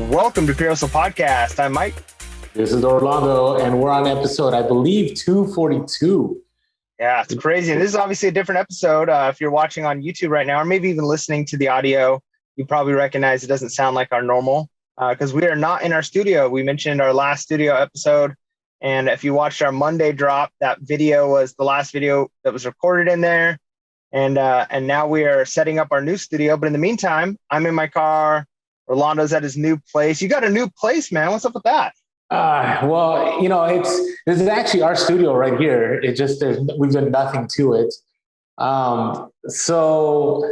Welcome to Reselling Podcast. I'm Mike. This is Orlando, and we're on episode, I believe, 242. Yeah, it's crazy. And this is obviously a different episode. If you're watching on YouTube right now, or maybe even listening to the audio, you probably recognize it doesn't sound like our normal because we are not in our studio. We mentioned our last studio episode. And if you watched our Monday drop, that video was the last video that was recorded in there. And now we are setting up our new studio. But in the meantime, I'm in my car. Orlando's at his new place. You got a new place, man. What's up with that? Well, this is actually our studio right here. We've done nothing to it. So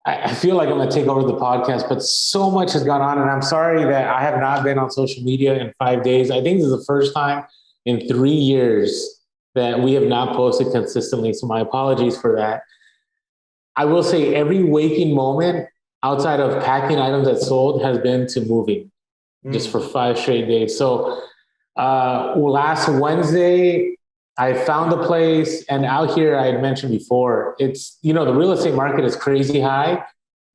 I feel like I'm going to take over the podcast, but so much has gone on, and I'm sorry that I have not been on social media in 5 days. I think this is the first time in 3 years that we have not posted consistently. So my apologies for that. I will say every waking moment outside of packing items that sold has been to moving. Just for 5 straight days. So last Wednesday, I found a place, and out here, I had mentioned before, it's, the real estate market is crazy high,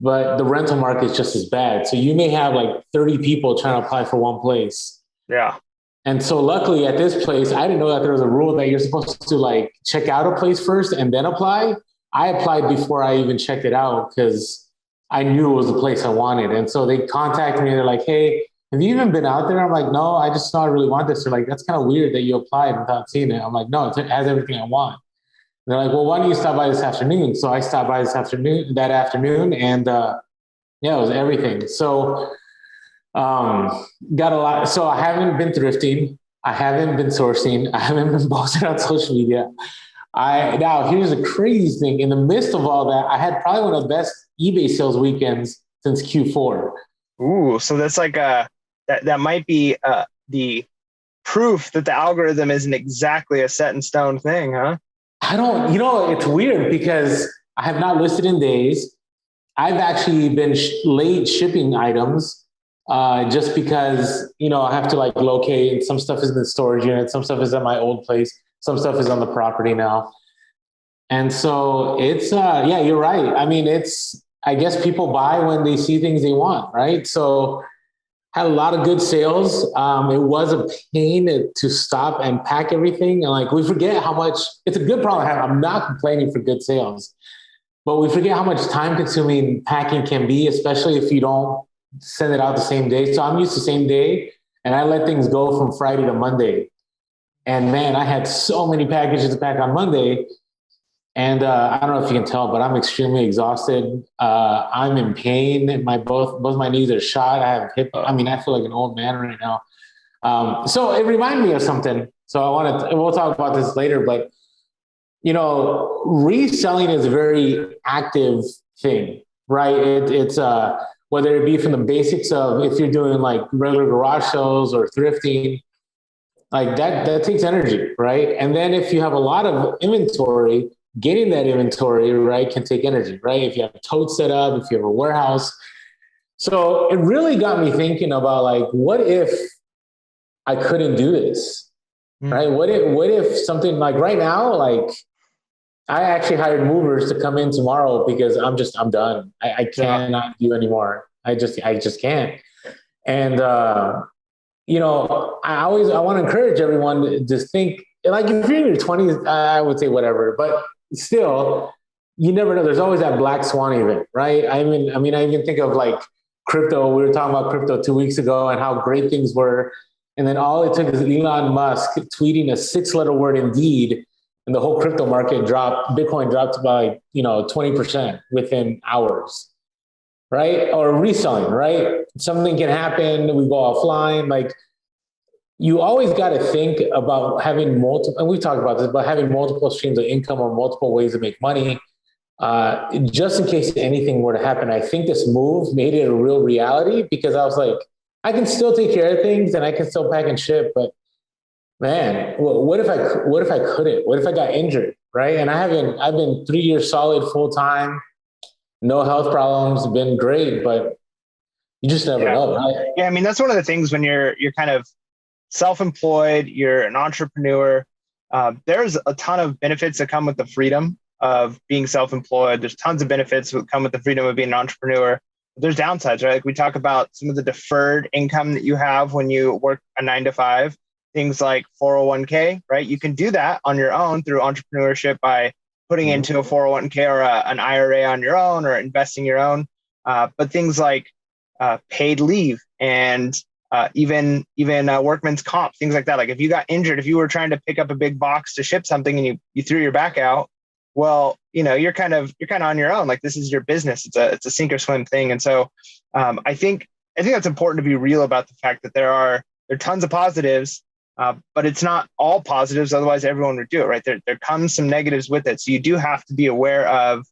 but the rental market is just as bad. So you may have like 30 people trying to apply for one place. Yeah. And so luckily at this place, I didn't know that there was a rule that you're supposed to like check out a place first and then apply. I applied before I even checked it out because I knew it was the place I wanted. And so they contacted me and they're like, hey, have you even been out there? I'm like, no, I just know I really want this. They're like, that's kind of weird that you applied without seeing it. I'm like, no, it has everything I want. And they're like, well, why don't you stop by this afternoon? So I stopped by that afternoon, and it was everything. So got a lot. So I haven't been thrifting. I haven't been sourcing. I haven't been posting on social media. Now here's the crazy thing. In the midst of all that, I had probably one of the best eBay sales weekends since Q4. Ooh, so that's like that might be the proof that the algorithm isn't exactly a set in stone thing, huh? It's weird because I have not listed in days. I've actually been late shipping items just because, I have to like locate. Some stuff is in the storage unit. Some stuff is at my old place. Some stuff is on the property now. And so it's, you're right. I mean, I guess people buy when they see things they want, right? So had a lot of good sales. It was a pain to stop and pack everything. And like, we forget how much, it's a good problem to have. I'm not complaining for good sales, but we forget how much time consuming packing can be, especially if you don't send it out the same day. So I'm used to same day, and I let things go from Friday to Monday. And man, I had so many packages to pack on Monday. And I don't know if you can tell, but I'm extremely exhausted. I'm in pain. Both my knees are shot. I have hip. I feel like an old man right now. So it reminded me of something. So we'll talk about this later, but reselling is a very active thing, right? It's whether it be from the basics of if you're doing like regular garage sales or thrifting, like that takes energy, right? And then if you have a lot of inventory, getting that inventory, right, can take energy, right? If you have a tote set up, if you have a warehouse. So it really got me thinking about like, what if I couldn't do this, right? What if something like right now, like I actually hired movers to come in tomorrow because I'm done. I cannot do anymore. I just can't. And, I want to encourage everyone to just think, like if you're in your 20s, I would say whatever, but still, you never know. There's always that black swan event, right? I even think of like crypto. We were talking about crypto 2 weeks ago and how great things were. And then all it took is Elon Musk tweeting a 6-letter word Indeed, and the whole crypto market dropped. Bitcoin dropped by, 20% within hours, right? Or reselling, right? Something can happen. We go offline. Like, you always got to think about having multiple, and we've talked about this, but having multiple streams of income or multiple ways to make money, just in case anything were to happen. I think this move made it a real reality because I was like, I can still take care of things and I can still pack and ship, but man, what if I couldn't? What if I got injured, right? And I've been 3 years solid full time, no health problems, been great, but you just never know, right? Yeah, that's one of the things when you're kind of self-employed, you're an entrepreneur. There's a ton of benefits that come with the freedom of being self-employed. There's tons of benefits that come with the freedom of being an entrepreneur. there's downsides, right? Like we talk about some of the deferred income that you have when you work a 9 to 5, things like 401k, right? You can do that on your own through entrepreneurship by putting into a 401k or an IRA on your own or investing your own. But things like paid leave and even workman's comp, things like that. Like if you got injured, if you were trying to pick up a big box to ship something and you threw your back out, well, you're kind of on your own. Like this is your business. It's a sink or swim thing. And so I think that's important to be real about the fact that there are tons of positives, but it's not all positives. Otherwise, everyone would do it, right? There comes some negatives with it. So you do have to be aware of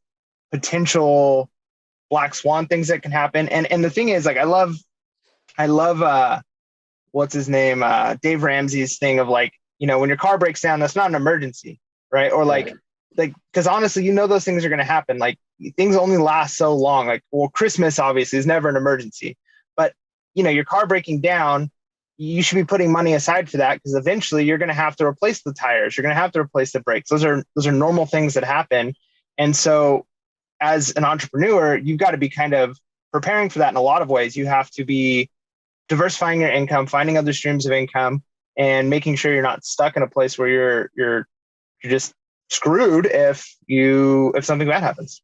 potential black swan things that can happen. And the thing is, like, I love what's his name? Dave Ramsey's thing of like, when your car breaks down, that's not an emergency, right? Or like, because honestly, those things are going to happen. Like things only last so long. Like, well, Christmas obviously is never an emergency, but your car breaking down, you should be putting money aside for that because eventually you're going to have to replace the tires. You're going to have to replace the brakes. Those are normal things that happen. And so as an entrepreneur, you've got to be kind of preparing for that in a lot of ways. You have to be diversifying your income, finding other streams of income, and making sure you're not stuck in a place where you're just screwed if something bad happens.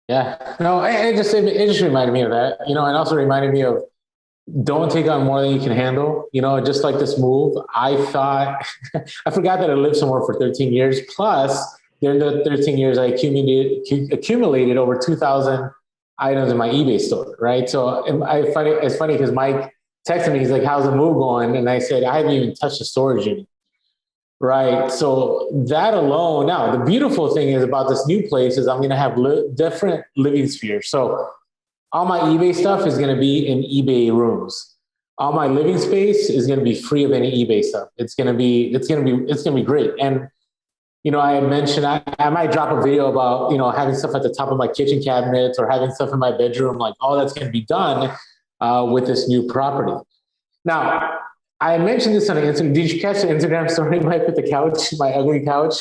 Yeah, no, it just reminded me of that, and also reminded me of don't take on more than you can handle. Just like this move, I thought I forgot that I lived somewhere for 13 years. Plus, during the 13 years, I accumulated over 2,000 items in my eBay store. Right, so it's funny because Mike texted me. He's like, "How's the move going?" And I said, "I haven't even touched the storage unit." Right. So that alone, now the beautiful thing is about this new place is I'm going to have different living spheres. So all my eBay stuff is going to be in eBay rooms. All my living space is going to be free of any eBay stuff. It's going to be great. And, I had mentioned, I might drop a video about, having stuff at the top of my kitchen cabinets or having stuff in my bedroom, like all that's going to be done with this new property. Now, I mentioned this on Instagram. Did you catch the Instagram story Mike with the couch, my ugly couch?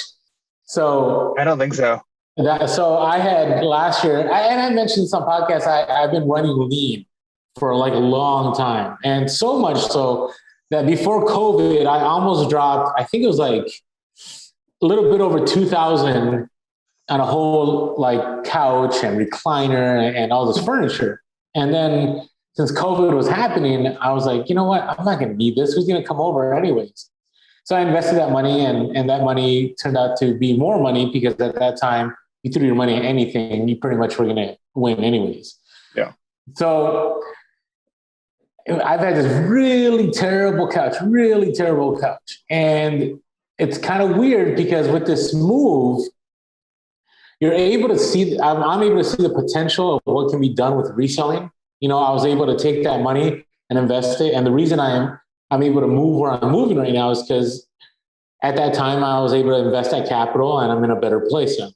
So I don't think so. So I had last year, and I mentioned some podcasts, I've been running lean for like a long time. And so much so that before COVID, I almost dropped, I think it was like a little bit over 2,000 on a whole like couch and recliner and all this furniture. And then since COVID was happening, I was like, you know what? I'm not going to need this. Who's going to come over anyways? So I invested that money and that money turned out to be more money because at that time, you threw your money at anything, you pretty much were going to win anyways. Yeah. So I've had this really terrible couch. And it's kind of weird because with this move, you're able to see, I'm able to see the potential of what can be done with reselling. I was able to take that money and invest it. And the reason I'm able to move where I'm moving right now is because at that time I was able to invest that capital and I'm in a better place now.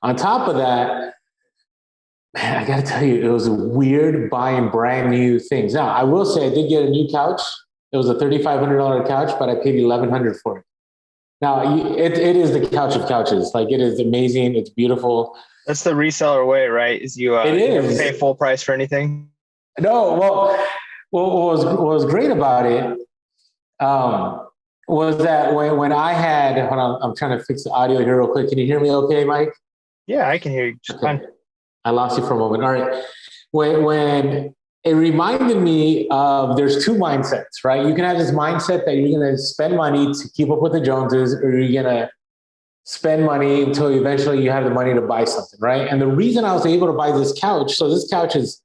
On top of that, man, I got to tell you, it was weird buying brand new things. Now, I will say I did get a new couch. It was a $3,500 couch, but I paid $1,100 for it. Now, it is the couch of couches. Like, it is amazing. It's beautiful. That's the reseller way, right? Is you never pay full price for anything? No, well, what was great about it was that when I had, hold on, I'm trying to fix the audio here real quick. Can you hear me okay, Mike? Yeah, I can hear you just fine. I lost you for a moment. All right. When it reminded me of there's two mindsets, right? You can have this mindset that you're going to spend money to keep up with the Joneses, or you're going to spend money until eventually you have the money to buy something, right? And the reason I was able to buy this couch, so this couch is,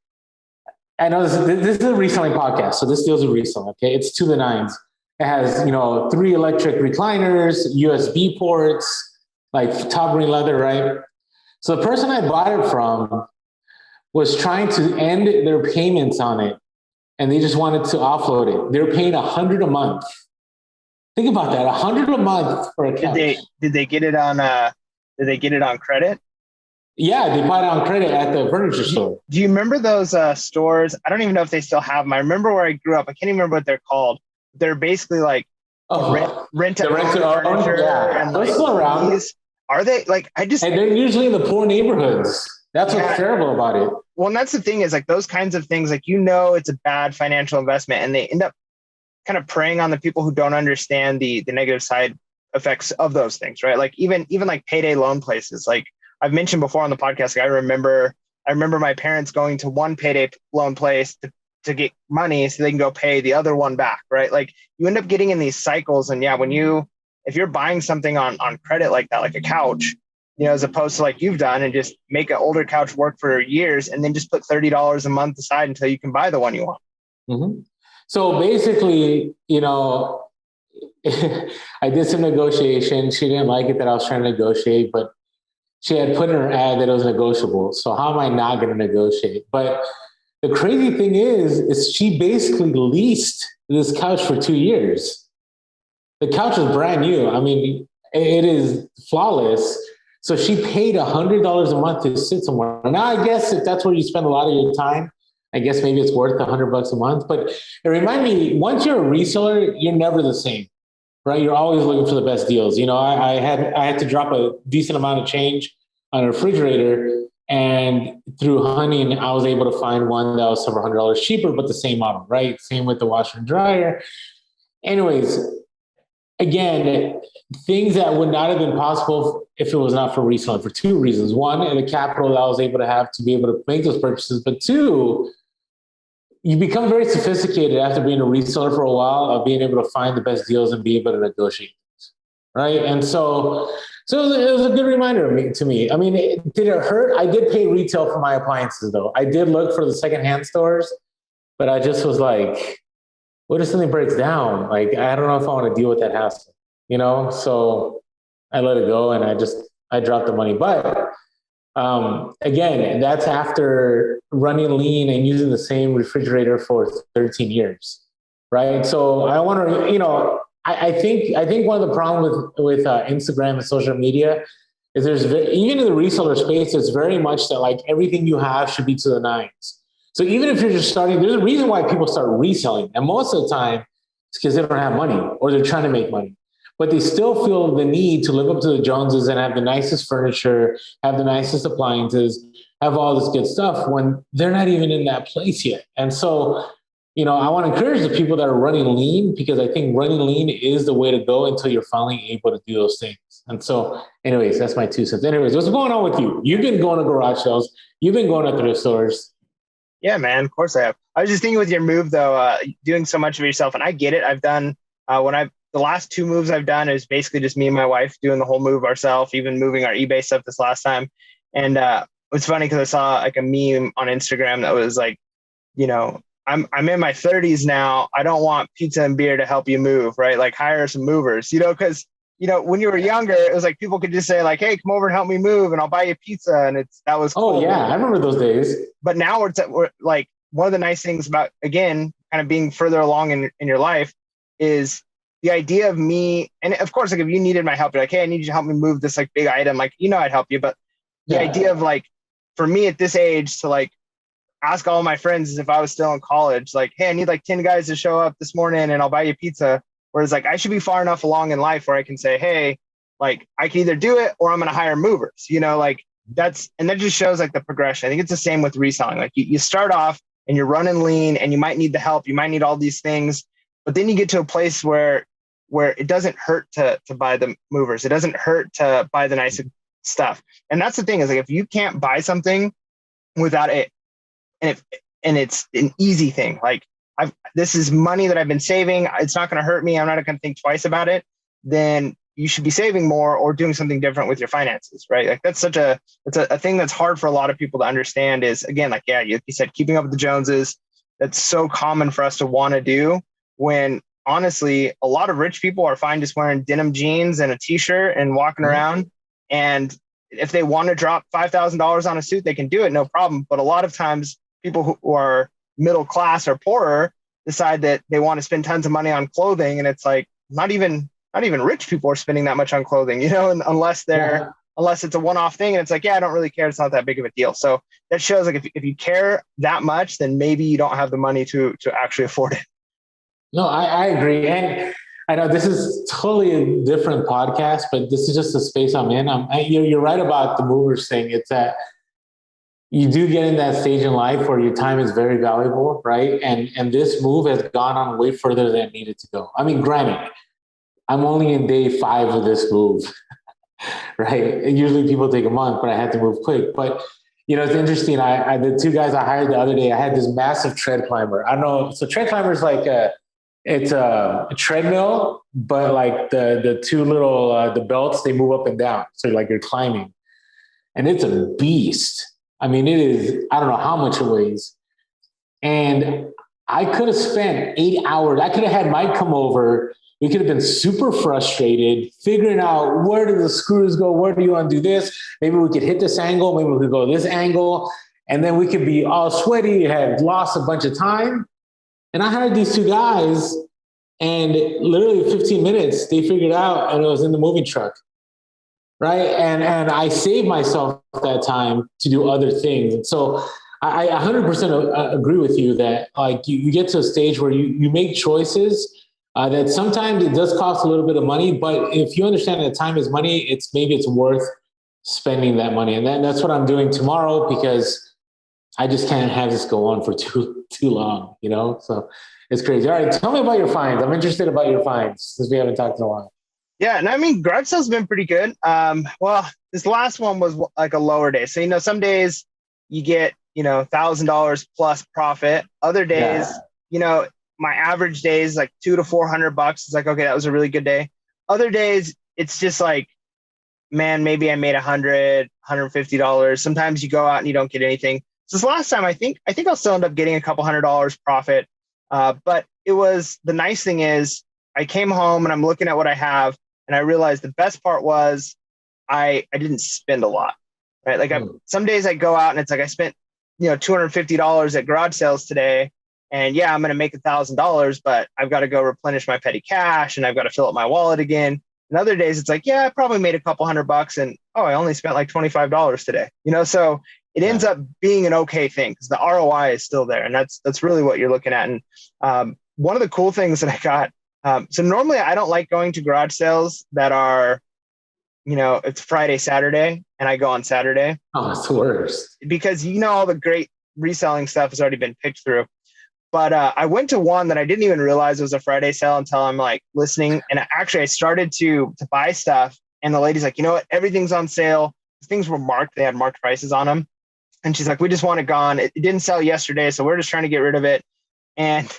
I know this is a reselling podcast, so this deals with reselling, okay? It's to the nines. It has, 3 electric recliners, USB ports, like top green leather, right? So the person I bought it from was trying to end their payments on it, and they just wanted to offload it. They're paying $100 a month. Think about that, $100 a month for a couch. Did they get it on? Did they get it on credit? Yeah, they bought it on credit at the furniture store. Do you remember those stores? I don't even know if they still have them. I remember where I grew up. I can't even remember what they're called. They're basically like rent to own. Yeah, and they're still around. Are they like? And they're usually in the poor neighborhoods. That's what's terrible about it. Well, and that's the thing is like those kinds of things, like, it's a bad financial investment and they end up kind of preying on the people who don't understand the negative side effects of those things, right? Like even like payday loan places. Like I've mentioned before on the podcast, like I remember my parents going to one payday loan place to get money so they can go pay the other one back, right? Like you end up getting in these cycles. And yeah, if you're buying something on credit like that, like a couch, as opposed to like you've done and just make an older couch work for years and then just put $30 a month aside until you can buy the one you want. Mm-hmm. So basically, I did some negotiation. She didn't like it that I was trying to negotiate, but she had put in her ad that it was negotiable. So how am I not going to negotiate? But the crazy thing is she basically leased this couch for 2 years. The couch is brand new. I mean, it is flawless. So she paid $100 a month to sit somewhere. Now, I guess if that's where you spend a lot of your time, I guess maybe it's worth $100 a month. But it reminded me, once you're a reseller, you're never the same, right? You're always looking for the best deals. I had to drop a decent amount of change on a refrigerator, and through hunting, I was able to find one that was several $100s cheaper, but the same model, right? Same with the washer and dryer. Anyways, again, things that would not have been possible if it was not for reselling for two reasons. One, the capital that I was able to have to be able to make those purchases. But two, you become very sophisticated after being a reseller for a while of being able to find the best deals and be able to negotiate things, right? And so it was a good reminder to me. I mean, did it hurt? I did pay retail for my appliances, though. I did look for the secondhand stores, but I just was like, what if something breaks down? Like, I don't know if I want to deal with that hassle, So I let it go and I dropped the money. But again, that's after running lean and using the same refrigerator for 13 years, right? So I want to, I think one of the problems with Instagram and social media is even in the reseller space, it's very much that like everything you have should be to the nines. So even if you're just starting, there's a reason why people start reselling. And most of the time, it's because they don't have money or they're trying to make money. But they still feel the need to live up to the Joneses and have the nicest furniture, have the nicest appliances, have all this good stuff when they're not even in that place yet. And so, I want to encourage the people that are running lean, because I think running lean is the way to go until you're finally able to do those things. And so, anyways, that's my 2 cents. Anyways, what's going on with you? You've been going to garage sales. You've been going to thrift stores. Yeah, man, of course I have. I was just thinking with your move though, doing so much of yourself, and I get it. I've done, the last 2 moves I've done is basically just me and my wife doing the whole move ourselves, even moving our eBay stuff this last time. And it's funny because I saw like a meme on Instagram that was like, I'm in my 30s now. I don't want pizza and beer to help you move, right? Like hire some movers, because when you were younger, it was like people could just say like, hey, come over and help me move and I'll buy you pizza. And that was cool. Oh yeah, I remember those days. But now we're like, one of the nice things about, again, kind of being further along in your life is the idea of me. And of course, like if you needed my help, you're like, hey, I need you to help me move this like big item. Like, I'd help you. But the idea of like, for me at this age to like ask all my friends as if I was still in college, like, hey, I need like 10 guys to show up this morning and I'll buy you pizza. Whereas like I should be far enough along in life where I can say, hey, like I can either do it or I'm going to hire movers, like that just shows like the progression. I think it's the same with reselling. Like you start off and you're running lean and you might need the help. You might need all these things, but then you get to a place where it doesn't hurt to buy the movers. It doesn't hurt to buy the nice stuff. And that's the thing is like, if you can't buy something without it, and it's an easy thing, like this is money that I've been saving. It's not going to hurt me. I'm not going to think twice about it. Then you should be saving more or doing something different with your finances, right? Like that's it's a thing that's hard for a lot of people to understand is, again, like, yeah, you said, keeping up with the Joneses. That's so common for us to want to do when honestly, a lot of rich people are fine just wearing denim jeans and a t-shirt and walking around. And if they want to drop $5,000 on a suit, they can do it, no problem. But a lot of times people who are middle class or poorer decide that they want to spend tons of money on clothing. And it's like, not even rich people are spending that much on clothing, unless it's a one-off thing. And it's like, yeah, I don't really care. It's not that big of a deal. So that shows like if you care that much, then maybe you don't have the money to actually afford it. No, I agree. And I know this is totally a different podcast, but this is just the space I'm in. You're right about the movers thing. It's that, you do get in that stage in life where your time is very valuable, right? And this move has gone on way further than it needed to go. I mean, granted, I'm only in day 5 of this move, right? Usually people take a month, but I had to move quick. But it's interesting. The 2 guys I hired the other day, I had this massive tread climber. I don't know. So tread climber is like it's a treadmill, but like the 2 little the belts, they move up and down. So like you're climbing, and it's a beast. I mean, it is. I don't know how much it weighs, and I could have spent 8 hours. I could have had Mike come over. We could have been super frustrated, figuring out where do the screws go? Where do you want to do this? Maybe we could hit this angle. Maybe we could go this angle. And then we could be all sweaty, had lost a bunch of time. And I hired these 2 guys, and literally 15 minutes, they figured out, and it was in the moving truck, right? And I saved myself that time to do other things. And so I 100% agree with you that like you get to a stage where you make choices that sometimes it does cost a little bit of money, but if you understand that time is money, maybe it's worth spending that money. And that's what I'm doing tomorrow, because I just can't have this go on for too long, So it's crazy. All right, tell me about your finds. I'm interested about your finds since we haven't talked in a while. Yeah, and I mean, garage sales been pretty good. Well, this last one was like a lower day. So, some days you get, $1,000 plus profit. Other days, my average day is like $200 to $400. It's like, okay, that was a really good day. Other days, it's just like, man, maybe I made $100, $150. Sometimes you go out and you don't get anything. So this last time, I think I'll still end up getting a couple $100 profit. But it was, the nice thing is I came home and I'm looking at what I have, and I realized the best part was I didn't spend a lot, right? Like some days I go out and it's like I spent, $250 at garage sales today. And yeah, I'm going to make $1,000, but I've got to go replenish my petty cash and I've got to fill up my wallet again. And other days it's like, yeah, I probably made a couple $100 and I only spent like $25 today, so it ends up being an okay thing because the ROI is still there. And that's really what you're looking at. And one of the cool things that I got, so normally I don't like going to garage sales that are, it's Friday, Saturday, and I go on Saturday. Oh, it's the worst. Because all the great reselling stuff has already been picked through. But I went to one that I didn't even realize was a Friday sale until I'm like listening. And actually I started to buy stuff, and the lady's like, you know what, everything's on sale. Things were marked. They had marked prices on them. And she's like, we just want it gone. It didn't sell yesterday, so we're just trying to get rid of it. And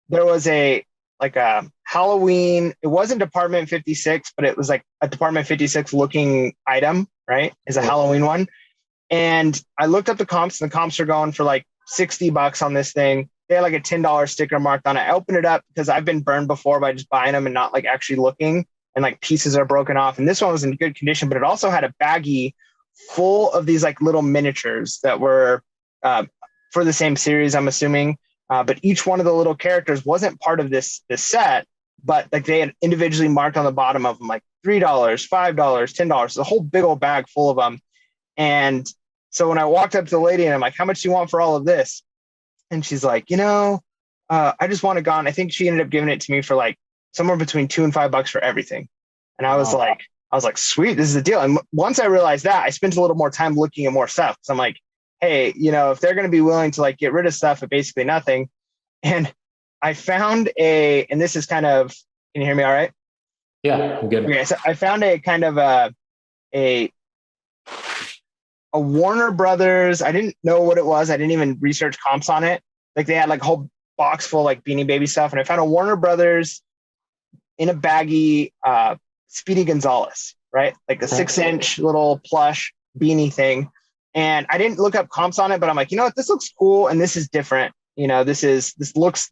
there was a Halloween, it wasn't Department 56, but it was like a Department 56 looking item, right? Is a Halloween one. And I looked up the comps, and the comps are going for like $60 on this thing. They had like a $10 sticker marked on it. I opened it up because I've been burned before by just buying them and not like actually looking, and like pieces are broken off. And this one was in good condition, but it also had a baggie full of these like little miniatures that were for the same series, I'm assuming. But each one of the little characters wasn't part of this set, but like they had individually marked on the bottom of them, like $3, $5, $10, a whole big old bag full of them. And so when I walked up to the lady and I'm like, how much do you want for all of this? And she's like, I just want it gone. I think she ended up giving it to me for like somewhere between $2 and $5 for everything. And I was like, sweet, this is the deal. And once I realized that, I spent a little more time looking at more stuff. So I'm like, hey, if they're going to be willing to like get rid of stuff at basically nothing. And I found and this is kind of, can you hear me all right? Yeah, I'm good. Okay, so I found a kind of a Warner Brothers. I didn't know what it was. I didn't even research comps on it. Like they had like a whole box full of like Beanie Baby stuff. And I found a Warner Brothers in a baggie, Speedy Gonzalez, right? Like a 6-inch little plush beanie thing. And I didn't look up comps on it, but I'm like, you know what? This looks cool. And this is different. This looks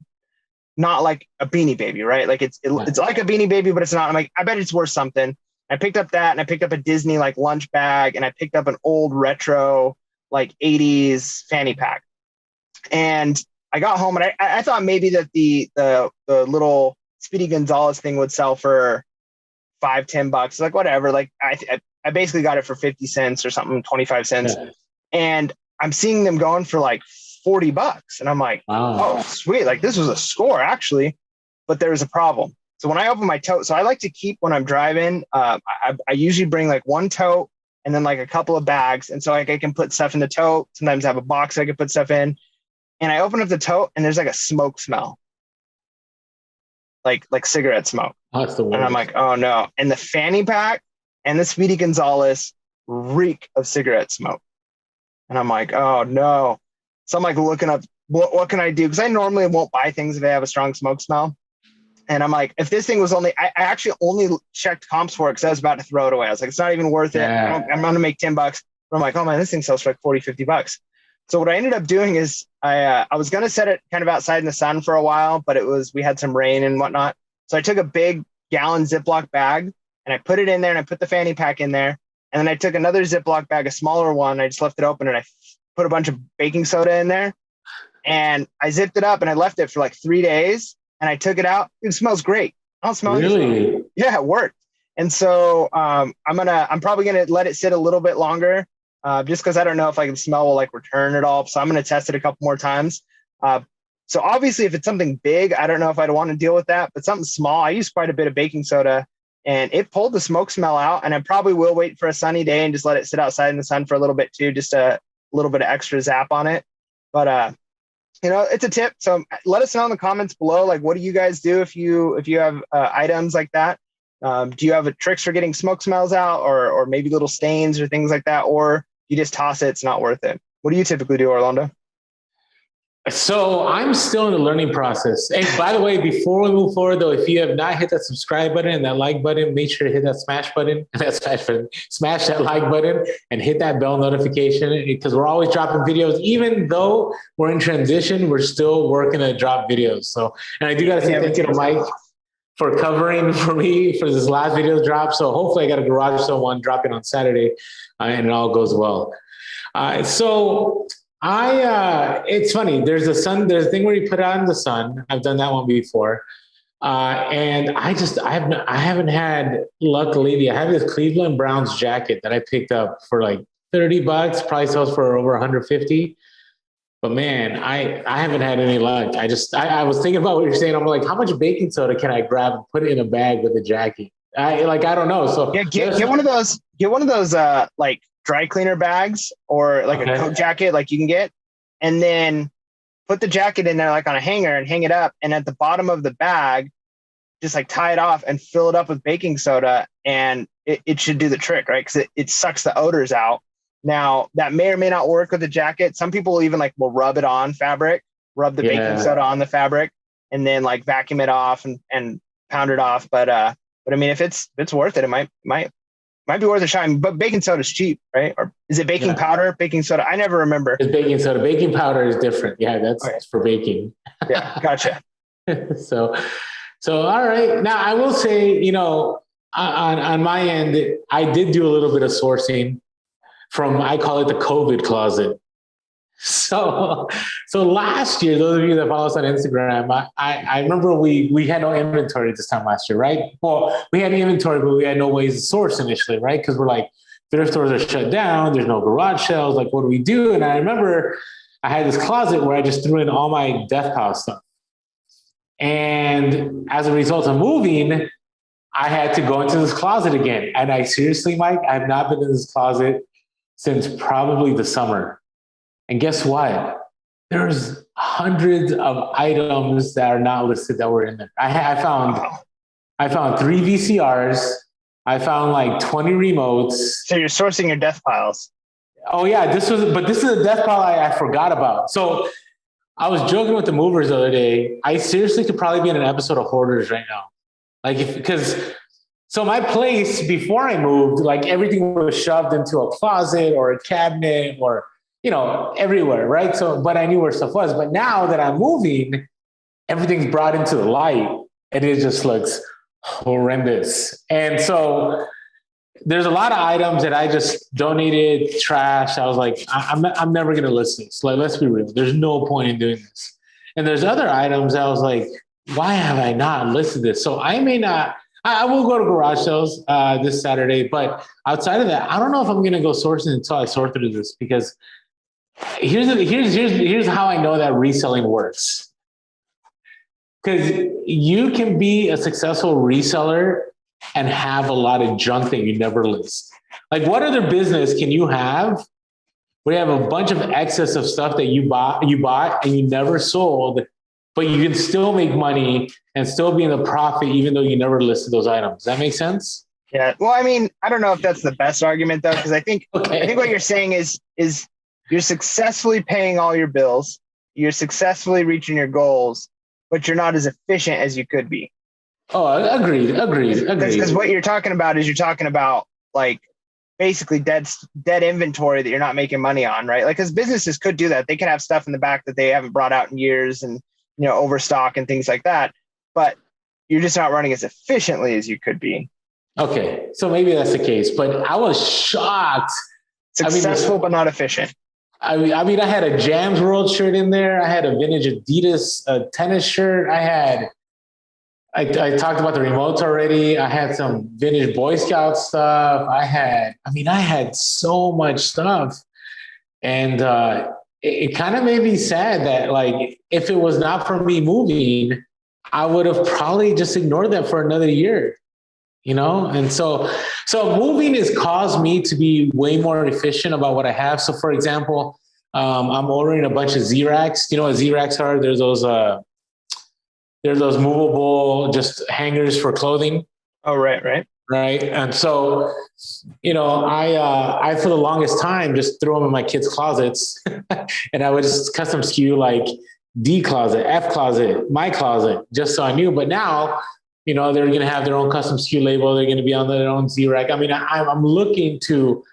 not like a Beanie Baby, right? Like it's like a Beanie Baby, but it's not. I'm like, I bet it's worth something. I picked up that, and I picked up a Disney like lunch bag, and I picked up an old retro like 80s fanny pack. And I got home, and I thought maybe that the little Speedy Gonzalez thing would sell for $5-10, like whatever. Like I basically got it for 50 cents or something, 25 cents. Yeah. And I'm seeing them going for like $40. And I'm like, wow. Oh, sweet. Like this was a score actually, but there was a problem. So when I open my tote, so I like to keep when I'm driving, I usually bring like one tote and then like a couple of bags. And so like I can put stuff in the tote. Sometimes I have a box I can put stuff in. And I open up the tote and there's like a smoke smell, like cigarette smoke. Oh, that's the worst. And I'm like, oh no. And the fanny pack and the Speedy Gonzalez reek of cigarette smoke. And I'm like, oh no. So I'm like looking up, what can I do? Because I normally won't buy things if they have a strong smoke smell. And I'm like, if this thing was only, I actually only checked comps for it because I was about to throw it away. I was like, it's not even worth it. Yeah. I'm going to make $10. But I'm like, oh man, this thing sells for like 40, $50. So what I ended up doing is I was going to set it kind of outside in the sun for a while, but we had some rain and whatnot. So I took a big gallon Ziploc bag and I put it in there and I put the fanny pack in there. And then I took another Ziploc bag, a smaller one. I just left it open and I put a bunch of baking soda in there and I zipped it up and I left it for like 3 days and I took it out. It smells great. I don't smell really? Yeah, it worked. And so I'm probably going to let it sit a little bit longer. Just because I don't know if like the smell will like return at all. So I'm going to test it a couple more times. So obviously if it's something big, I don't know if I'd want to deal with that, but something small, I use quite a bit of baking soda and it pulled the smoke smell out. And I probably will wait for a sunny day and just let it sit outside in the sun for a little bit too, just a little bit of extra zap on it. But, it's a tip. So let us know in the comments below, like, what do you guys do if you have items like that? Do you have tricks for getting smoke smells out or maybe little stains or things like that? Or you just toss it, it's not worth it. What do you typically do, Orlando? So I'm still in the learning process. And by the way, before we move forward though, if you have not hit that subscribe button and that like button, make sure to hit that smash that like button and hit that bell notification because we're always dropping videos. Even though we're in transition, we're still working to drop videos. So, and I do got to say thank you to Mike for covering for me for this last video drop. So hopefully I got a garage sale one dropping on Saturday and it all goes well. It's funny. There's a thing where you put it out in the sun. I've done that one before. And I haven't had luck lately. I have this Cleveland Browns jacket that I picked up for like $30, probably sells for over 150. But man, I haven't had any luck. I was thinking about what you're saying. I'm like, how much baking soda can I grab and put it in a bag with a jacket? I don't know. So yeah, get one of those like dry cleaner bags or like a coat jacket like you can get, and then put the jacket in there like on a hanger and hang it up. And at the bottom of the bag, just like tie it off and fill it up with baking soda, and it should do the trick, right? Because it sucks the odors out. Now that may or may not work with the jacket. Some people even will rub it on fabric, rub the baking soda on the fabric, and then like vacuum it off and pound it off. But I mean, if it's worth it, it might be worth a shot. But baking soda is cheap, right? Or is it baking powder, baking soda? I never remember. It's baking soda. Baking powder is different. Yeah, that's for baking. Yeah, gotcha. So all right. Now I will say, on my end, I did do a little bit of sourcing from, I call it the COVID closet. So last year, those of you that follow us on Instagram, I remember we had no inventory this time last year, right? Well, we had inventory, but we had no ways to source initially, right? Because we're like, thrift stores are shut down. There's no garage sales. Like, what do we do? And I remember I had this closet where I just threw in all my Death Pile stuff. And as a result of moving, I had to go into this closet again. And I seriously, Mike, I have not been in this closet since probably the summer. And guess what? There's hundreds of items that are not listed that were in there. I found 3 VCRs. I found like 20 remotes. So you're sourcing your death piles. Oh yeah, this is a death pile I forgot about. So I was joking with the movers the other day. I seriously could probably be in an episode of Hoarders right now. So my place before I moved, like everything was shoved into a closet or a cabinet or, everywhere, right? So, but I knew where stuff was. But now that I'm moving, everything's brought into the light and it just looks horrendous. And so there's a lot of items that I just donated, trashed. I was like, I'm never going to list this. Like, let's be real. There's no point in doing this. And there's other items I was like, why have I not listed this? So I will go to garage sales this Saturday, but outside of that, I don't know if I'm going to go sourcing until I sort through this, because here's how I know that reselling works. Because you can be a successful reseller and have a lot of junk that you never list. Like, what other business can you have where you have a bunch of excess of stuff that you bought and you never sold, but you can still make money and still be in the profit even though you never listed those items? Does that make sense? Yeah. Well, I mean, I don't know if that's the best argument though, because I think what you're saying is you're successfully paying all your bills, you're successfully reaching your goals, but you're not as efficient as you could be. Oh, agreed. Because what you're talking about is like basically dead inventory that you're not making money on, right? Like, because businesses could do that. They can have stuff in the back that they haven't brought out in years and, overstock and things like that. But you're just not running as efficiently as you could be. Okay. So maybe that's the case, but I was shocked. Successful, but not efficient. I mean, I had a Jams World shirt in there. I had a vintage Adidas tennis shirt. I talked about the remotes already. I had some vintage Boy Scout stuff. I had so much stuff. And it kind of made me sad that, like, if it was not for me moving, I would have probably just ignored that for another year, And so moving has caused me to be way more efficient about what I have. So, for example, I'm ordering a bunch of Z-Racks. You know what Z-Racks are? They're those movable just hangers for clothing. Oh, right. Right. And so, I for the longest time just threw them in my kids' closets and I would just custom SKU like D closet, F closet, my closet, just so I knew. But now, they're going to have their own custom SKU label. They're going to be on their own Z-Rack. I mean, I'm looking to,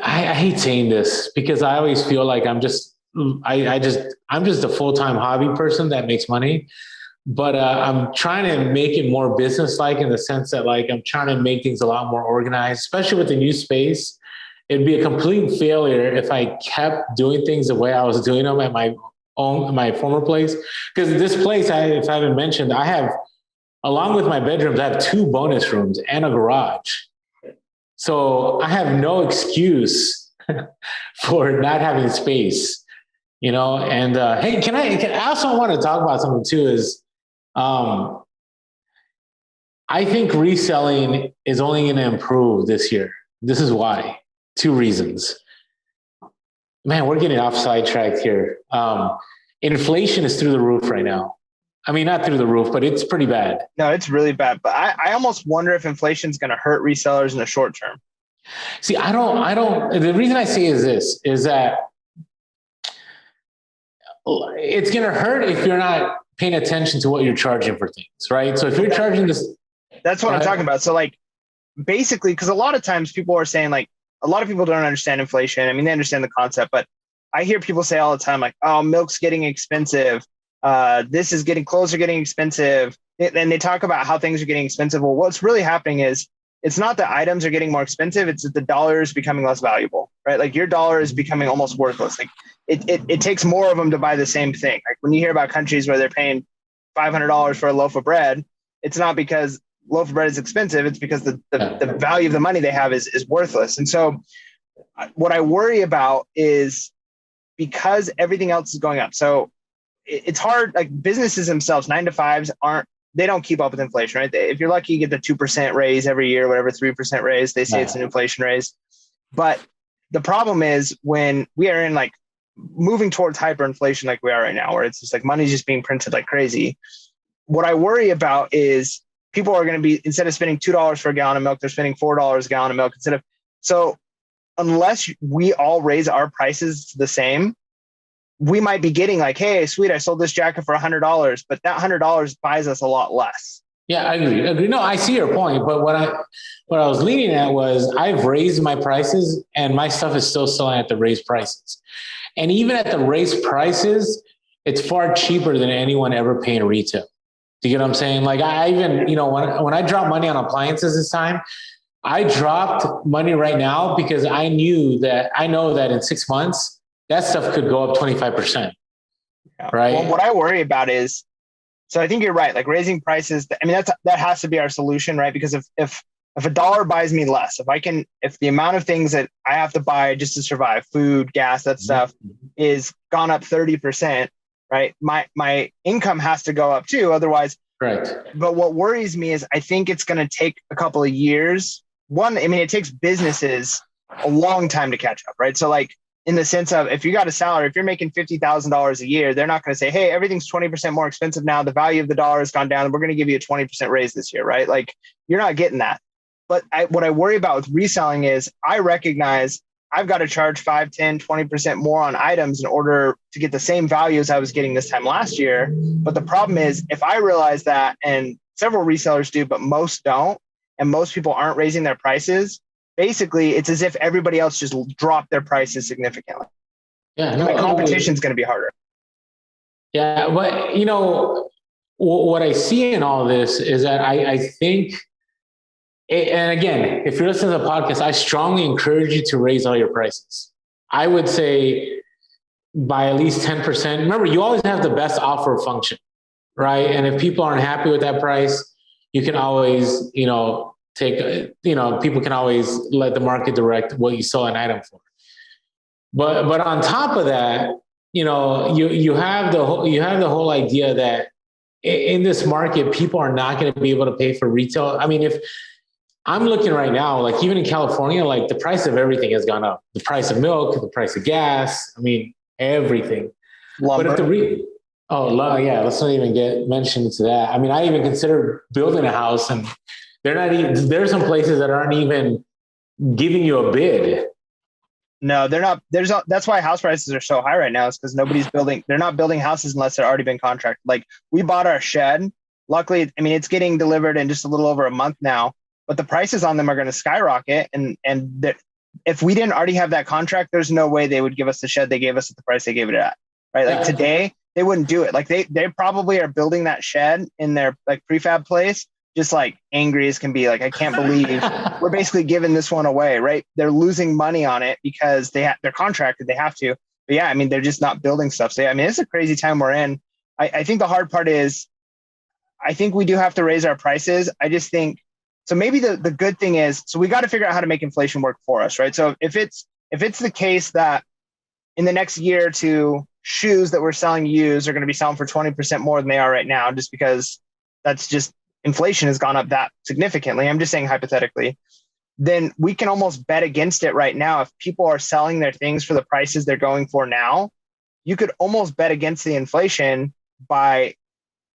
I hate saying this because I always feel like I'm just a full-time hobby person that makes money, but I'm trying to make it more business-like in the sense that, like, I'm trying to make things a lot more organized, especially with the new space. It'd be a complete failure if I kept doing things the way I was doing them at my former place. Because this place, if I haven't mentioned, I have, along with my bedrooms, I have 2 bonus rooms and a garage. So I have no excuse for not having space. And hey, I also want to talk about something too is, I think reselling is only going to improve this year. This is why. 2 reasons. Man, we're getting off sidetracked here. Inflation is through the roof right now. I mean, not through the roof, but it's pretty bad. No, it's really bad. But I almost wonder if inflation is going to hurt resellers in the short term. See, I don't, the reason I say is that it's going to hurt if you're not paying attention to what you're charging for things, right? So if you're charging this, that's what I'm talking about. So, like, basically, because a lot of times people are saying, like, a lot of people don't understand inflation. I mean, they understand the concept, but I hear people say all the time, like, oh, milk's getting expensive. Clothes are getting expensive. And they talk about how things are getting expensive. Well, what's really happening is it's not that items are getting more expensive. It's that the dollar is becoming less valuable, right? Like, your dollar is becoming almost worthless. Like, it takes more of them to buy the same thing. Like, when you hear about countries where they're paying $500 for a loaf of bread, it's not because loaf of bread is expensive. It's because the value of the money they have is worthless. And so what I worry about is because everything else is going up. So it's hard, like, businesses themselves, 9-to-5s they don't keep up with inflation, right? If you're lucky, you get the 2% raise every year, whatever, 3% raise. They say it's an inflation raise. But the problem is when we are in, like, moving towards hyperinflation like we are right now, where it's just like money's just being printed like crazy. What I worry about is people are going to be, instead of spending $2 for a gallon of milk, they're spending $4 a gallon of milk so unless we all raise our prices the same, we might be getting like, hey, sweet, I sold this jacket for $100, but that $100 buys us a lot less. Yeah, I agree. No, I see your point, but what I was leaning at was I've raised my prices and my stuff is still selling at the raised prices. And even at the raised prices, it's far cheaper than anyone ever paying retail. Do you get what I'm saying? Like, I even, when I drop money on appliances this time, I dropped money right now because I know that in 6 months, that stuff could go up 25%. Yeah. Right. Well, what I worry about is, so I think you're right. Like, raising prices, I mean, that has to be our solution, right? Because if a dollar buys me less, if the amount of things that I have to buy just to survive, food, gas, that stuff is gone up 30%, right? My income has to go up too. Otherwise, right. But what worries me is I think it's going to take a couple of years one, I mean, it takes businesses a long time to catch up, right? So like in the sense of if you got a salary, if you're making $50,000 a year, they're not going to say, hey, everything's 20% more expensive now. The value of the dollar has gone down and we're going to give you a 20% raise this year, right? Like you're not getting that. But what I worry about with reselling is I recognize I've got to charge 5, 10, 20% more on items in order to get the same value as I was getting this time last year. But the problem is if I realize that, and several resellers do, but most don't, and most people aren't raising their prices, basically it's as if everybody else just dropped their prices significantly. Yeah, and my competition is going to be harder. Yeah, but you know, what I see in all this is that I think, and again, if you're listening to the podcast, I strongly encourage you to raise all your prices. I would say by at least 10%. Remember, you always have the best offer function, right? And if people aren't happy with that price, you can always, you know, people can always let the market direct what you sell an item for. But on top of that, you know, you have the whole idea that in this market, people are not going to be able to pay for retail. I mean, if I'm looking right now, like even in California, like the price of everything has gone up. The price of milk, the price of gas. I mean, everything. Lumber. But if yeah, let's not even get mentioned to that. I mean, I even consider building a house, and there's some places that aren't even giving you a bid. No, they're not. That's why house prices are so high right now. Is because they're not building houses unless they're already been contracted. Like we bought our shed. Luckily, I mean, it's getting delivered in just a little over a month now, but the prices on them are going to skyrocket. And if we didn't already have that contract, there's no way they would give us the shed they gave us at the price they gave it at. Right. Like today, they wouldn't do it. Like they probably are building that shed in their like prefab place, just like angry as can be. Like, I can't believe we're basically giving this one away, right? They're losing money on it because they're contracted, they have to. But yeah, I mean, they're just not building stuff. So yeah, I mean, it's a crazy time we're in. I think the hard part is, I think we do have to raise our prices. I just think, so maybe the good thing is, so we got to figure out how to make inflation work for us, right? So if it's the case that in the next year or two, shoes that we're selling used are going to be selling for 20% more than they are right now, just because that's just, inflation has gone up that significantly. I'm just saying hypothetically, then we can almost bet against it right now. If people are selling their things for the prices they're going for now, you could almost bet against the inflation by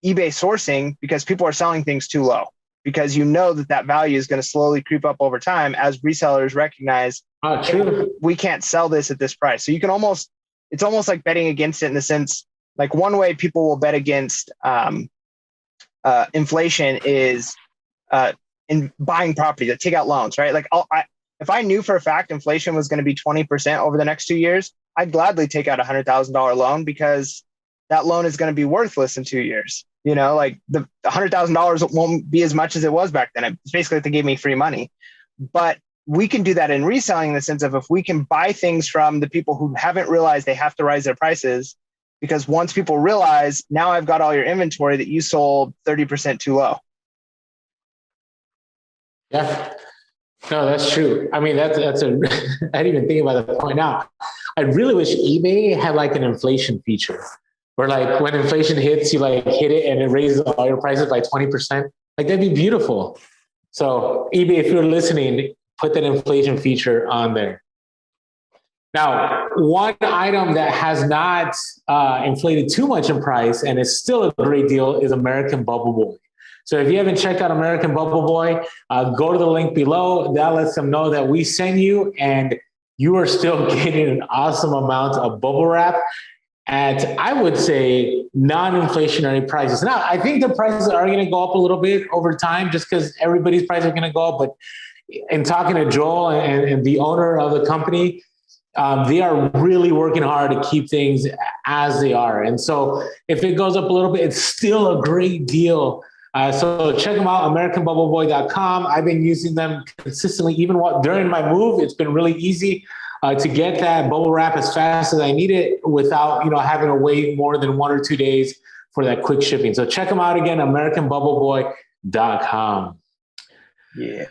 eBay sourcing, because people are selling things too low, because you know that value is going to slowly creep up over time as resellers recognize, hey, we can't sell this at this price. So you can it's almost like betting against it in the sense, like one way people will bet against inflation is in buying property, to take out loans, right? Like if I knew for a fact inflation was going to be 20% over the next 2 years, I'd gladly take out $100,000 loan, because that loan is going to be worthless in 2 years. You know, like the $100,000 won't be as much as it was back then. It's basically like they gave me free money. But we can do that in reselling, in the sense of if we can buy things from the people who haven't realized they have to raise their prices, because once people realize, now I've got all your inventory that you sold 30% too low. Yeah, no, that's true. I mean, that's I didn't even think about that point now. I really wish eBay had like an inflation feature where like when inflation hits, you like hit it and it raises all your prices by 20%. Like that'd be beautiful. So eBay, if you're listening, put that inflation feature on there. Now, one item that has not inflated too much in price and is still a great deal is American Bubble Boy. So if you haven't checked out American Bubble Boy, go to the link below. That lets them know that we sent you, and you are still getting an awesome amount of bubble wrap at, I would say, non-inflationary prices. Now, I think the prices are going to go up a little bit over time, just because everybody's prices are going to go up. But in talking to Joel and the owner of the company, they are really working hard to keep things as they are. And so if it goes up a little bit, it's still a great deal. So check them out, AmericanBubbleBoy.com. I've been using them consistently, even during my move. It's been really easy to get that bubble wrap as fast as I need it without, having to wait more than 1 or 2 days for that quick shipping. So check them out again, AmericanBubbleBoy.com. Yeah.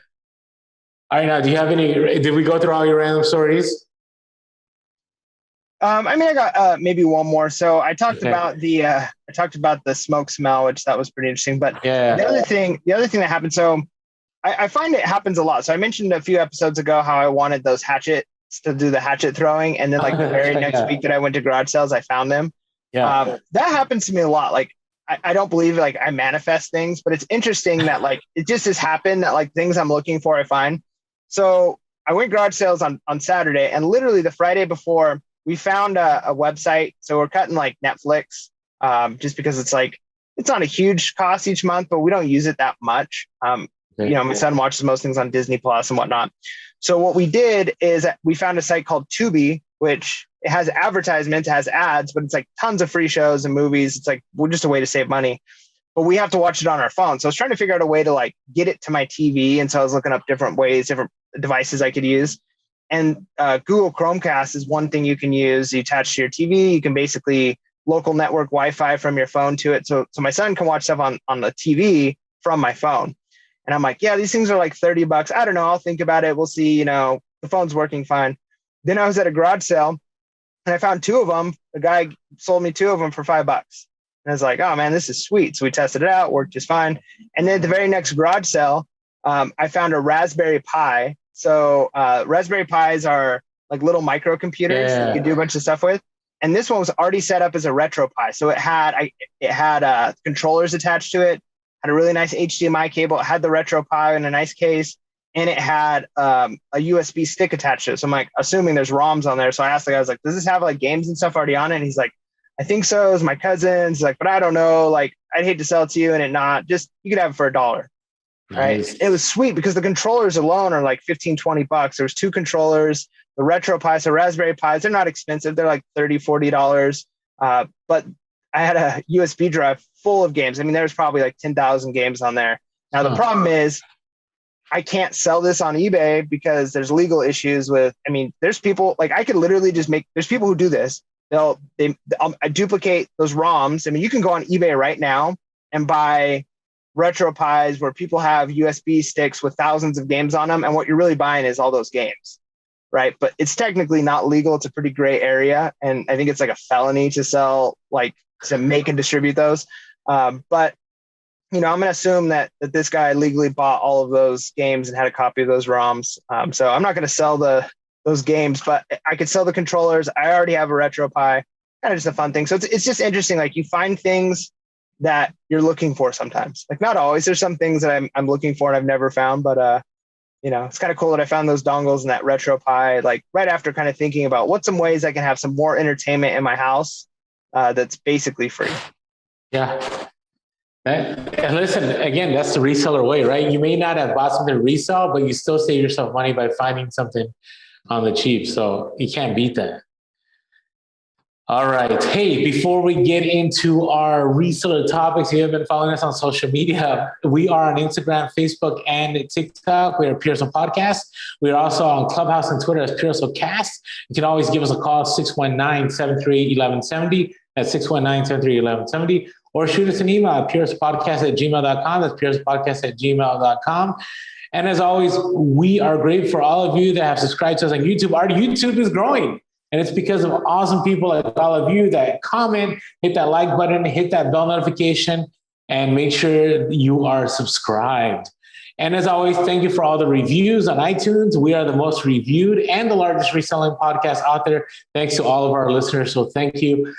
All right, now, do you have did we go through all your random stories? I mean, I got maybe one more. So I talked about the smoke smell, which that was pretty interesting. But yeah, the other thing that happened. So I find it happens a lot. So I mentioned a few episodes ago how I wanted those hatchets to do the hatchet throwing. And then like the very next week that I went to garage sales, I found them. That happens to me a lot. Like, I don't believe like I manifest things, but it's interesting that like it just has happened that like things I'm looking for, I find. So I went garage sales on Saturday, and literally the Friday before, we found a website. So we're cutting like Netflix, just because it's like, it's not a huge cost each month, but we don't use it that much. My son watches most things on Disney Plus and whatnot. So what we did is we found a site called Tubi, which it has advertisements, it has ads, but it's like tons of free shows and movies. It's like, we're just a way to save money, but we have to watch it on our phone. So I was trying to figure out a way to like get it to my TV. And so I was looking up different ways, different devices I could use. And Google Chromecast is one thing you can use. You attach to your TV, you can basically local network Wi-Fi from your phone to it. So my son can watch stuff on the TV from my phone. And I'm like, yeah, these things are like $30. I don't know. I'll think about it. We'll see, the phone's working fine. Then I was at a garage sale and I found two of them. The guy sold me two of them for $5. And I was like, oh man, this is sweet. So we tested it out, worked just fine. And then at the very next garage sale, I found a Raspberry Pi. So Raspberry Pis are like little microcomputers that you can do a bunch of stuff with. And this one was already set up as a RetroPie. So it had controllers attached to it, had a really nice HDMI cable. It had the RetroPie in a nice case, and it had a USB stick attached to it. So I'm like, assuming there's ROMs on there. So I asked the guy, I was like, does this have like games and stuff already on it? And he's like, I think so. It's my cousin's. He's like, but I don't know. Like, I'd hate to sell it to you and it not. Just, you could have it for $1. Nice. Right. It was sweet because the controllers alone are like $15-$20. There's two controllers, the RetroPie, so Raspberry Pis, they're not expensive. They're like $30-$40. But I had a USB drive full of games. I mean, there's probably like 10,000 games on there. Now, the problem is I can't sell this on eBay because there's legal issues with, there's people like I could literally just there's people who do this. I duplicate those ROMs. You can go on eBay right now and buy RetroPies where people have USB sticks with thousands of games on them. And what you're really buying is all those games. Right. But it's technically not legal. It's a pretty gray area. And I think it's like a felony to sell, like to make and distribute those. But, I'm going to assume that this guy legally bought all of those games and had a copy of those ROMs. So I'm not going to sell those games, but I could sell the controllers. I already have a RetroPie, kind of just a fun thing. So it's just interesting. Like you find things that you're looking for sometimes, like not always. There's some things that I'm looking for and I've never found, but, it's kind of cool that I found those dongles and that RetroPie, like right after kind of thinking about what's some ways I can have some more entertainment in my house that's basically free. Yeah. And listen, again, that's the reseller way, right? You may not have bought something to resell, but you still save yourself money by finding something on the cheap. So you can't beat that. All right. Hey, before we get into our reseller topics, you have been following us on social media. We are on Instagram, Facebook, and TikTok. We are Pearson Podcast. We are also on Clubhouse and Twitter as Pearson Cast. You can always give us a call, 619-738-1170. That's 619-738-1170. Or shoot us an email at pearsonpodcast@gmail.com. That's pearsonpodcast@gmail.com. And as always, we are grateful for all of you that have subscribed to us on YouTube. Our YouTube is growing. And it's because of awesome people like all of you that comment, hit that like button, hit that bell notification, and make sure you are subscribed. And as always, thank you for all the reviews on iTunes. We are the most reviewed and the largest reselling podcast out there. Thanks to all of our listeners. So thank you.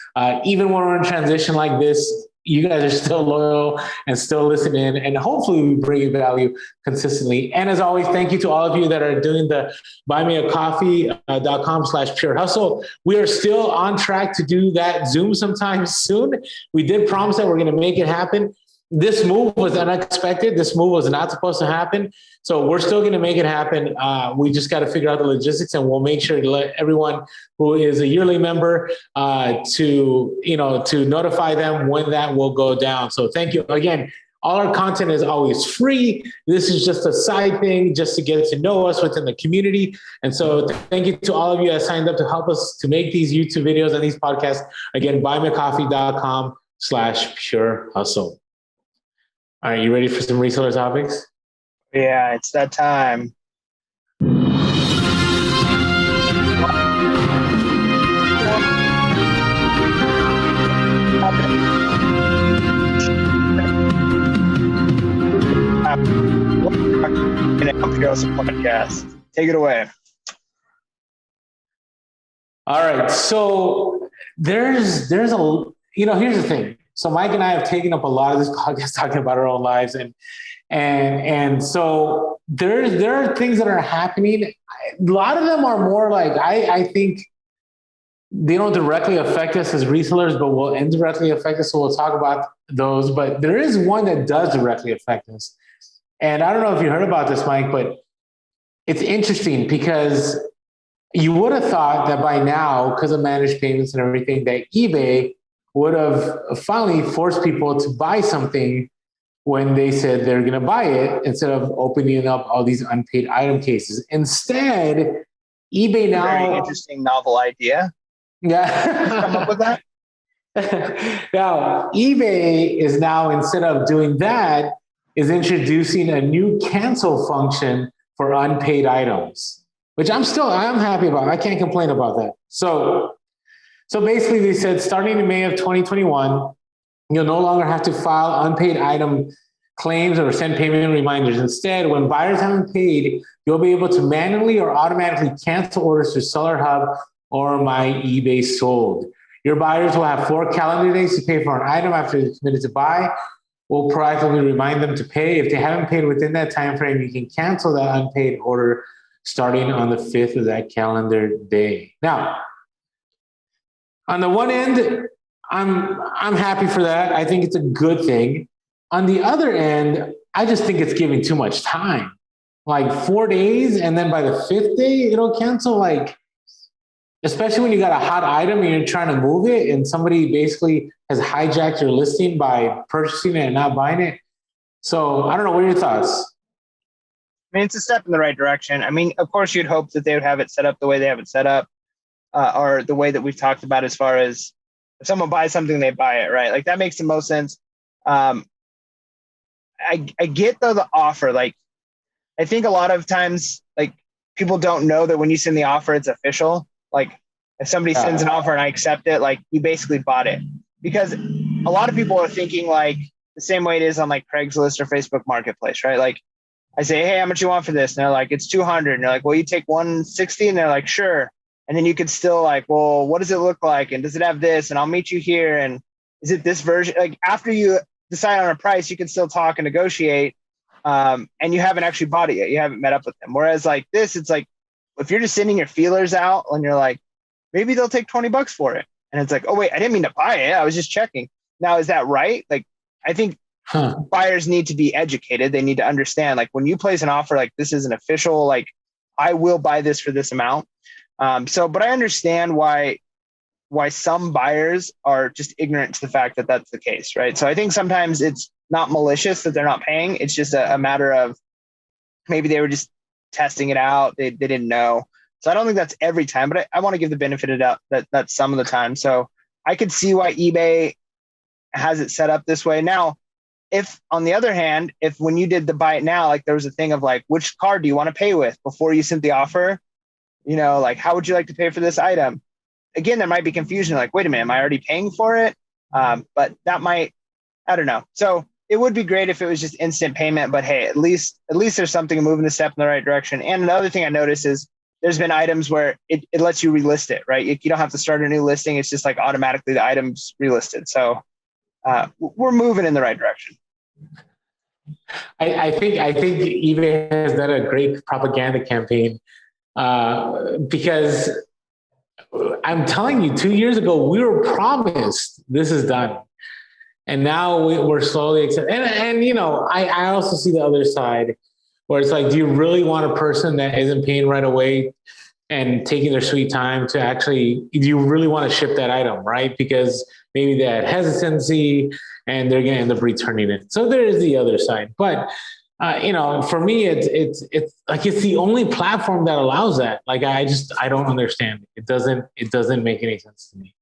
Even when we're in transition like this, you guys are still loyal and still listening, and hopefully we bring you value consistently. And as always, thank you to all of you that are doing the buymeacoffee.com/purehustle. We are still on track to do that Zoom sometime soon. We did promise that we're going to make it happen. This move was unexpected. This move was not supposed to happen. So we're still going to make it happen. We just got to figure out the logistics, and we'll make sure to let everyone who is a yearly member to notify them when that will go down. So thank you again. All our content is always free. This is just a side thing just to get to know us within the community. And so thank you to all of you that signed up to help us to make these YouTube videos and these podcasts. Again, buymeacoffee.com/purehustle. All right, you ready for some reseller topics? Yeah, it's that time. Joseph podcast. Take it away. All right. So there's a, here's the thing. So Mike and I have taken up a lot of this podcast talking about our own lives. And so there are things that are happening. A lot of them are more like, I think they don't directly affect us as resellers, but will indirectly affect us. So we'll talk about those, but there is one that does directly affect us. And I don't know if you heard about this, Mike, but it's interesting because you would have thought that by now, because of managed payments and everything, that eBay would have finally forced people to buy something when they said they're going to buy it, instead of opening up all these unpaid item cases. Instead, eBay now... Very interesting, novel idea. Yeah. Come up with that? Now, eBay is now, instead of doing that, is introducing a new cancel function for unpaid items, which I'm happy about. I can't complain about that. So basically they said starting in May of 2021, you'll no longer have to file unpaid item claims or send payment reminders. Instead, when buyers haven't paid, you'll be able to manually or automatically cancel orders through Seller Hub or My eBay Sold. Your buyers will have 4 calendar days to pay for an item after they're committed to buy. We'll proactively remind them to pay. If they haven't paid within that time frame, you can cancel that unpaid order starting on the 5th of that calendar day. Now, on the one end, I'm happy for that. I think it's a good thing. On the other end, I just think it's giving too much time. Like 4 days, and then by the 5th day, it'll cancel. Like, especially when you got a hot item and you're trying to move it, and somebody basically has hijacked your listing by purchasing it and not buying it. So I don't know. What are your thoughts? I mean, it's a step in the right direction. I mean, of course, you'd hope that they would have it set up the way they have it set up, or the way that we've talked about, as far as if someone buys something, they buy it, right? Like, that makes the most sense. I get, though, the offer. Like, I think a lot of times, like, people don't know that when you send the offer, it's official. Like, if somebody sends an offer and I accept it, like, you basically bought it. Because a lot of people are thinking, like, the same way it is on, like, Craigslist or Facebook Marketplace, right? Like, I say, hey, how much you want for this? And they're like, it's 200. And they're like, well, you take 160. And they're like, sure. And then you could still, like, well, what does it look like? And does it have this? And I'll meet you here. And is it this version? Like, after you decide on a price, you can still talk and negotiate. And you haven't actually bought it yet. You haven't met up with them. Whereas, like, this, it's like, if you're just sending your feelers out and you're like, maybe they'll take $20 for it. And it's like, oh, wait, I didn't mean to buy it. I was just checking. Now, is that right? Like, I think buyers need to be educated. They need to understand, like, when you place an offer, like, this is an official, like, I will buy this for this amount. But I understand why some buyers are just ignorant to the fact that that's the case, right? So I think sometimes it's not malicious that they're not paying. It's just a matter of maybe they were just testing it out. They didn't know. So I don't think that's every time, but I want to give the benefit of doubt that that's some of the time. So I could see why eBay has it set up this way. Now, if on the other hand, if when you did the buy it now, like, there was a thing of like, which card do you want to pay with before you sent the offer? You know, like, how would you like to pay for this item? Again, there might be confusion. Like, wait a minute, am I already paying for it? But that might, I don't know. So it would be great if it was just instant payment, but hey, at least there's something moving the step in the right direction. And another thing I noticed is there's been items where it lets you relist it, right? You don't have to start a new listing. It's just like automatically the item's relisted. So we're moving in the right direction. I think eBay has done a great propaganda campaign because I'm telling you, 2 years ago, we were promised this is done. And now we're slowly accepting. And you know, I also see the other side where it's like, do you really want a person that isn't paying right away and taking their sweet time to actually, do you really want to ship that item, right? Because maybe they had hesitancy and they're going to end up returning it. So there is the other side. But, you know, for me, it's like, it's the only platform that allows that. Like, I don't understand. It doesn't make any sense to me.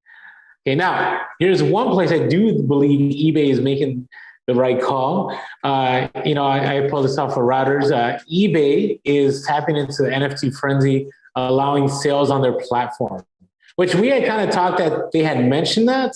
Okay, now here's one place I do believe eBay is making the right call. You know, I pulled this off for routers. eBay is tapping into the NFT frenzy, allowing sales on their platform, which we had kind of talked that they had mentioned that,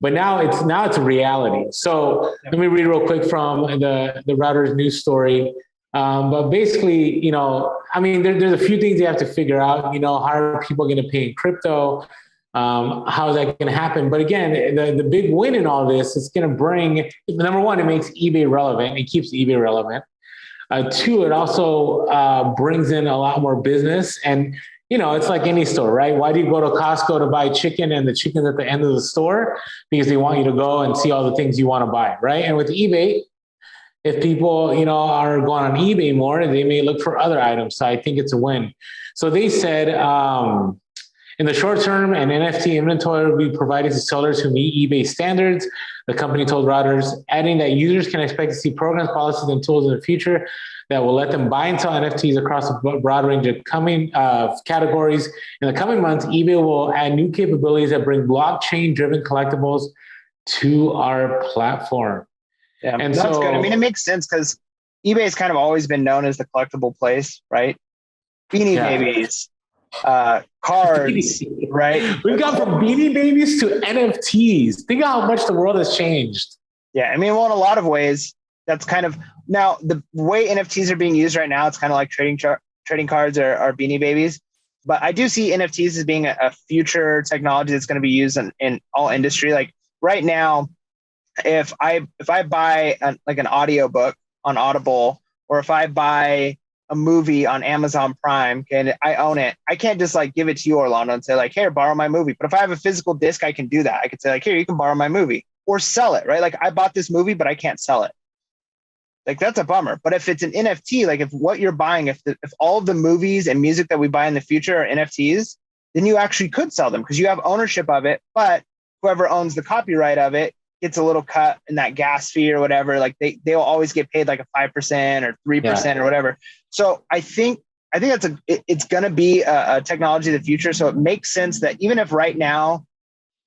but now it's a reality. So let me read real quick from the routers news story. But basically, I mean, there's a few things you have to figure out. How are people going to pay in crypto? How is that going to happen? But again, the big win in all this is going to bring, number one, it makes eBay relevant. It keeps eBay relevant. Two, it also brings in a lot more business. And, it's like any store, right? Why do you go to Costco to buy chicken and the chicken's at the end of the store? Because they want you to go and see all the things you want to buy, right? And with eBay, if people, are going on eBay more, they may look for other items. So I think it's a win. So they said, in the short term, an NFT inventory will be provided to sellers who meet eBay standards, the company told Reuters, adding that users can expect to see programs, policies, and tools in the future that will let them buy and sell NFTs across a broad range of categories. In the coming months, eBay will add new capabilities that bring blockchain-driven collectibles to our platform. Yeah, and that's good. I mean, it makes sense because eBay has kind of always been known as the collectible place, right? Beanie Babies, cards, right? We've gone from Beanie Babies to NFTs. Think of how much the world has changed. Yeah, I mean, well, in a lot of ways, that's kind of now the way NFTs are being used right now. It's kind of like trading cards or Beanie Babies. But I do see NFTs as being a future technology that's going to be used in all industry. Like right now, if I buy an audiobook on Audible, or if I buy a movie on Amazon Prime and I own it, I can't just give it to you, Orlando, and say here, borrow my movie. But if I have a physical disc, I can do that. I could say here, you can borrow my movie or sell it, right? I bought this movie, but I can't sell it. That's a bummer. But if it's an NFT, if what you're buying, if all of the movies and music that we buy in the future are NFTs, then you actually could sell them because you have ownership of it. But whoever owns the copyright of it gets a little cut in that gas fee or whatever. They'll always get paid a 5% or 3% or whatever. So I think it's going to be a technology of the future. So it makes sense that even if right now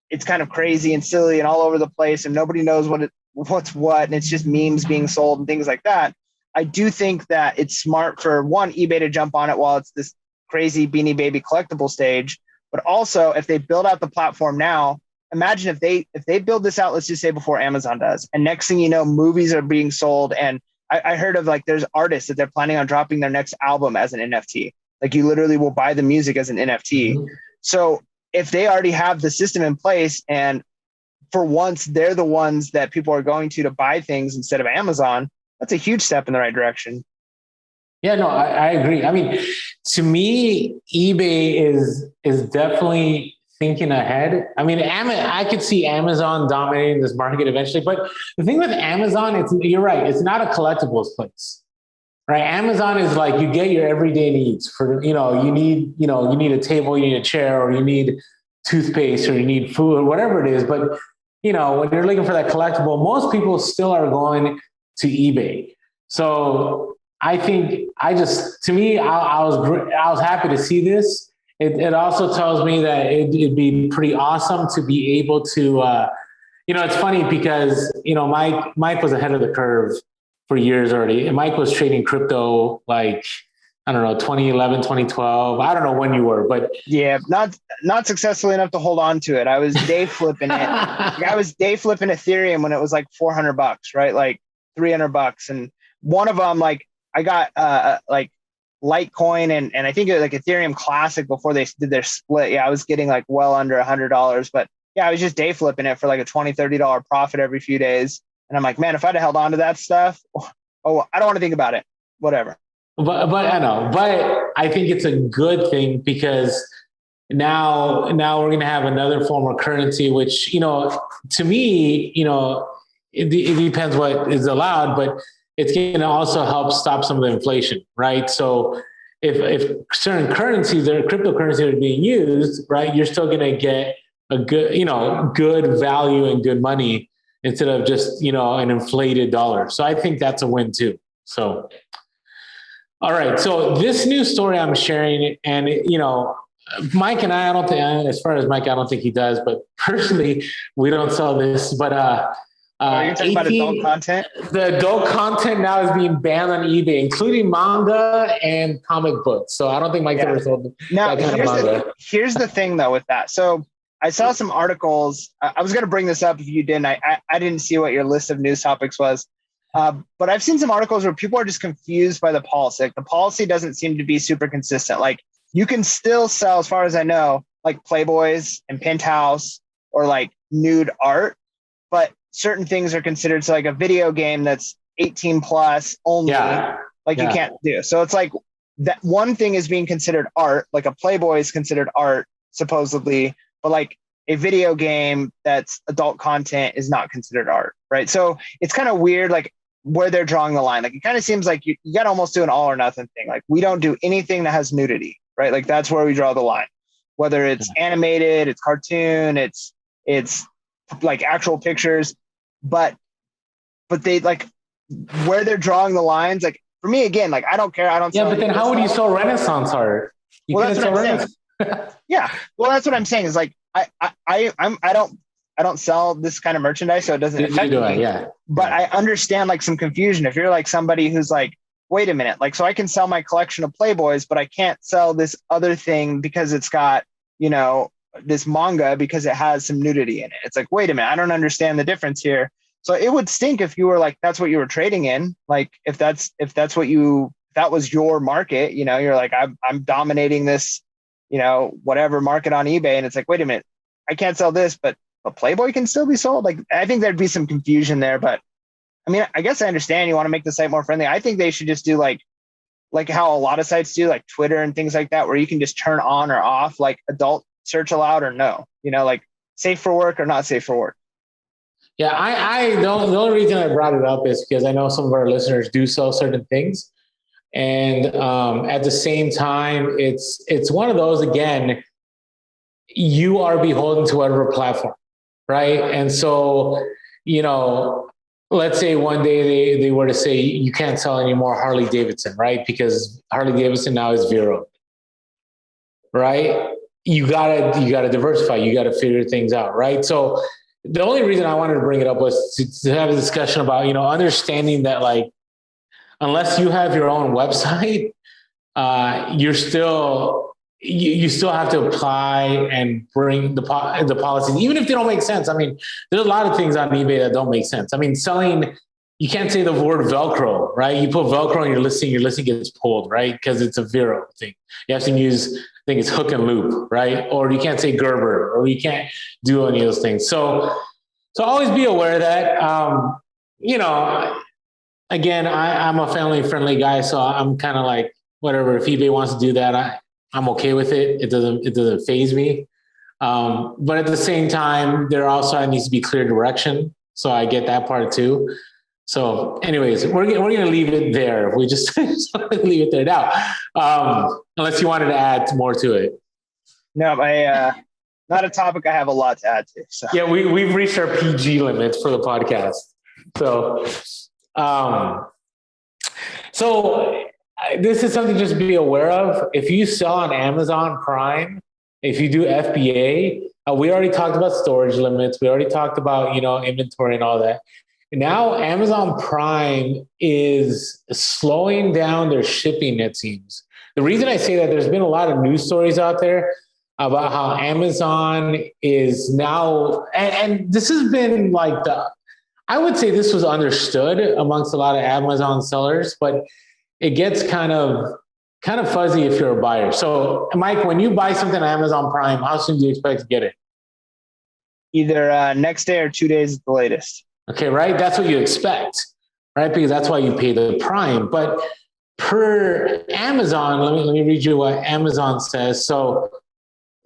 it's kind of crazy and silly and all over the place and nobody knows what's what, and it's just memes being sold and things like that, I do think that it's smart for eBay to jump on it while it's this crazy Beanie Baby collectible stage. But also, if they build out the platform now, imagine if they build this out, let's just say before Amazon does, and next thing you know, movies are being sold. And I heard of there's artists that they're planning on dropping their next album as an NFT. You literally will buy the music as an NFT. Mm-hmm. So if they already have the system in place, and for once they're the ones that people are going to buy things instead of Amazon, that's a huge step in the right direction. Yeah, no, I agree. I mean, to me, eBay is definitely thinking ahead. I mean, I could see Amazon dominating this market eventually, but the thing with Amazon, you're right, it's not a collectibles place, right? Amazon is you get your everyday needs for, you need a table, you need a chair, or you need toothpaste, or you need food, or whatever it is. But, when you're looking for that collectible, most people still are going to eBay. So I think I was happy to see this. It also tells me that it'd be pretty awesome to be able to, it's funny because, Mike was ahead of the curve for years already. And Mike was trading crypto, I don't know, 2011, 2012. I don't know when you were, but yeah, not successfully enough to hold on to it. I was day flipping it. I was day flipping Ethereum when it was $400, right? $300. And one of them, I got Litecoin and I think it was Ethereum Classic before they did their split. Yeah, I was getting well under $100, but yeah, I was just day flipping it for a $20, $30 profit every few days. And I'm man, if I'd have held on to that stuff, I don't want to think about it. Whatever. But I know, but I think it's a good thing because now we're going to have another form of currency, which, to me, it depends what is allowed, but it's going to also help stop some of the inflation, right? So if certain currencies or cryptocurrencies are being used, right, you're still going to get a good, good value and good money instead of just, an inflated dollar. So I think that's a win too. So, all right. So this new story I'm sharing, and Mike and I don't think, as far as Mike, I don't think he does, but personally, we don't sell this. But you're talking about adult content? The adult content now is being banned on eBay, including manga and comic books. So I don't think Mike ever sold that kind of manga. Here's the thing, though, with that. So I saw some articles. I was going to bring this up if you didn't. I didn't see what your list of news topics was. But I've seen some articles where people are just confused by the policy. Like the policy doesn't seem to be super consistent. Like you can still sell, as far as I know, like Playboys and Penthouse or like nude art, but certain things are considered. So like a video game that's 18 plus only, you can't do. So it's like that one thing is being considered art, like a Playboy is considered art, supposedly, but like a video game that's adult content is not considered art, right? So it's kind of weird, like where they're drawing the line. Like it kind of seems like you got to almost do an all or nothing thing. Like we don't do anything that has nudity, right? Like that's where we draw the line. Whether it's animated, it's cartoon, it's like actual pictures, but they like where they're drawing the lines. Like for me, again, like I don't care. I don't. Yeah, but then how would you sell Renaissance art? Well, that's what I'm saying. Yeah, well, that's what I'm saying. Is like I don't sell this kind of merchandise, so it doesn't affect me. Yeah. But I understand like some confusion. If you're like somebody who's like, wait a minute, like so I can sell my collection of Playboys, but I can't sell this other thing because it's got, you know, this manga because it has some nudity in it. It's like, wait a minute, I don't understand the difference here. So it would stink if you were like, that's what you were trading in. Like if that was your market, you know, you're like, I'm dominating this, you know, whatever market on eBay. And it's like, wait a minute, I can't sell this, but a Playboy can still be sold. Like, I think there'd be some confusion there, but I mean, I guess I understand you want to make the site more friendly. I think they should just do like how a lot of sites do, like Twitter and things like that, where you can just turn on or off, like adult search allowed or no, you know, like safe for work or not safe for work. Yeah, the only reason I brought it up is because I know some of our listeners do sell certain things. And at the same time, it's one of those, again, you are beholden to whatever platform, right? And so, you know, let's say one day they were to say you can't sell any more Harley Davidson, right? Because Harley Davidson now is Vero, right? You gotta diversify. You gotta figure things out, right? So the only reason I wanted to bring it up was to have a discussion about, you know, understanding that like, unless you have your own website, you still have to apply and bring the policies, even if they don't make sense. I mean, there's a lot of things on eBay that don't make sense. I mean, selling, you can't say the word Velcro, right? You put Velcro on your listing gets pulled, right? Because it's a Vero thing. You have to use, I think it's hook and loop, right? Or you can't say Gerber, or you can't do any of those things. So always be aware of that. You know, again, I'm a family friendly guy, so I'm kind of like, whatever, if eBay wants to do that, I'm okay with it. It doesn't faze me. But at the same time, there also needs to be clear direction. So I get that part too. So anyways, we're going to leave it there. We just leave it there now. Unless you wanted to add more to it. No, not a topic I have a lot to add to. So. Yeah, we've reached our PG limit for the podcast. So this is something just to be aware of. If you sell on Amazon Prime, if you do FBA, we already talked about storage limits. We already talked about, you know, inventory and all that. Now Amazon Prime is slowing down their shipping, it seems. The reason I say that, there's been a lot of news stories out there about how Amazon is now, and this has been like I would say this was understood amongst a lot of Amazon sellers, but it gets kind of fuzzy if you're a buyer. So Mike, when you buy something on Amazon Prime, how soon do you expect to get it? Either next day or 2 days at the latest. Okay, right? That's what you expect, right? Because that's why you pay the Prime. But per Amazon, let me read you what Amazon says. So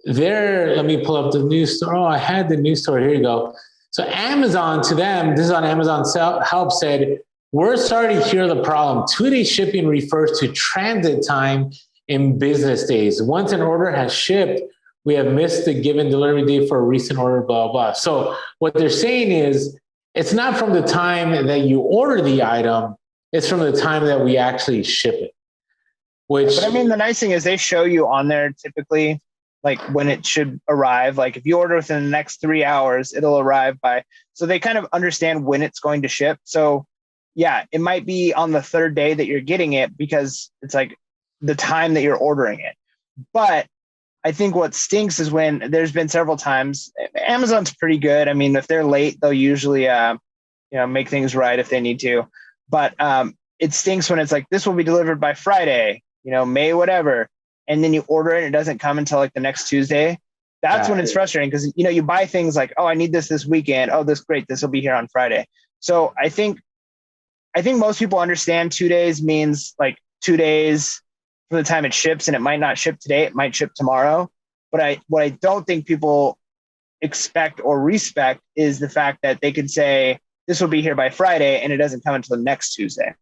let me pull up the news story. Oh, I had the news story. Here you go. So Amazon, to them, this is on Amazon Help, said, we're starting to hear the problem. 2-day shipping refers to transit time in business days. Once an order has shipped, we have missed the given delivery date for a recent order, blah, blah. So what they're saying is, it's not from the time that you order the item, it's from the time that we actually ship it. But I mean, the nice thing is they show you on there typically like when it should arrive. Like if you order within the next 3 hours, it'll arrive by, so they kind of understand when it's going to ship. So yeah, it might be on the third day that you're getting it because it's like the time that you're ordering it. But I think what stinks is when there's been several times, Amazon's pretty good. I mean, if they're late, they'll usually, make things right if they need to. But it stinks when it's like, this will be delivered by Friday, May, whatever. And then you order it and it doesn't come until like the next Tuesday. That's when it's frustrating because, you buy things like, oh, I need this weekend. Oh, great. This will be here on Friday. So I think most people understand 2 days means like 2 days from the time it ships, and it might not ship today. It might ship tomorrow. But what I don't think people expect or respect is the fact that they could say this will be here by Friday and it doesn't come until the next Tuesday.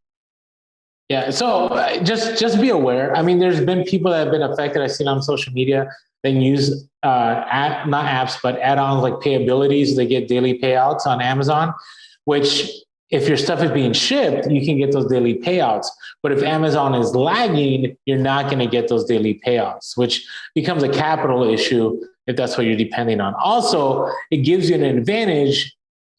Yeah. So just be aware. I mean, there's been people that have been affected. I've seen on social media. They use not apps, but add-ons like payabilities. They get daily payouts on Amazon, which if your stuff is being shipped, you can get those daily payouts. But if Amazon is lagging, you're not going to get those daily payouts, which becomes a capital issue if that's what you're depending on. Also, it gives you an advantage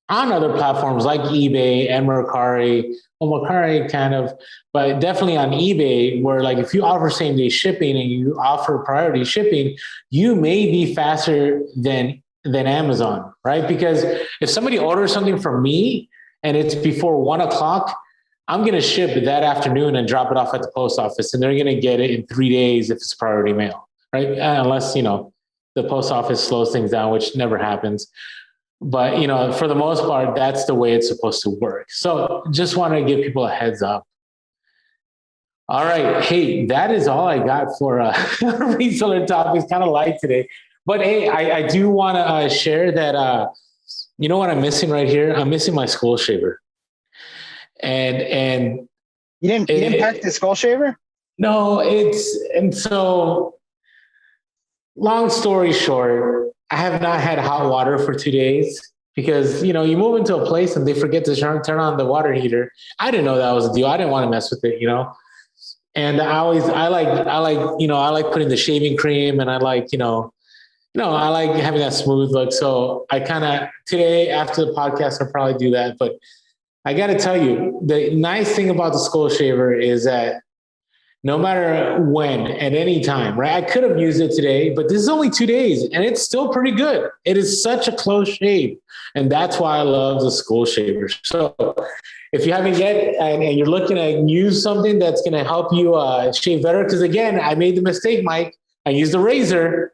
on other platforms like eBay and Mercari. Well, Mercari kind of, but definitely on eBay, where like if you offer same day shipping and you offer priority shipping, you may be faster than Amazon, right? Because if somebody orders something from me and it's before 1 o'clock, I'm going to ship it that afternoon and drop it off at the post office, and they're going to get it in 3 days if it's priority mail, right? Unless, the post office slows things down, which never happens. But, for the most part, that's the way it's supposed to work. So just want to give people a heads up. All right. Hey, that is all I got for reseller topics, kind of light today. But hey, I do want to share that, you know what I'm missing right here? I'm missing my skull shaver. And you didn't pack the skull shaver? No, so long story short, I have not had hot water for 2 days because, you move into a place and they forget to turn on the water heater. I didn't know that was a deal. I didn't want to mess with it, and I like putting the shaving cream, and I like having that smooth look. So I today after the podcast, I'll probably do that. But I got to tell you, the nice thing about the skull shaver is that no matter when, at any time, right? I could have used it today, but this is only 2 days and it's still pretty good. It is such a close shave. And that's why I love the skull shaver. So if you haven't yet and you're looking to use something that's going to help you shave better, because again, I made the mistake, Mike. I used a razor.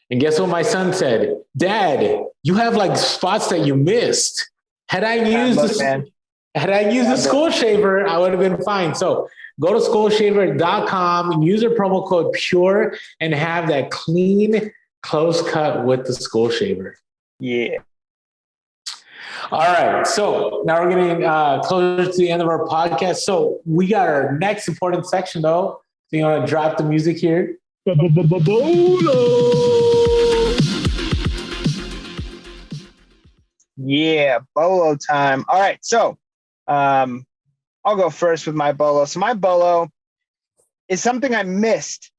And guess what my son said? Dad, you have like spots that you missed. Had I used the skull shaver, I would have been fine. So go to skullshaver.com and use our promo code PURE and have that clean, close cut with the skull shaver. Yeah. All right. So now we're getting closer to the end of our podcast. So we got our next important section, though. So you want to drop the music here? Yeah, bolo time. All right. So I'll go first with my bolo. So my bolo is something I missed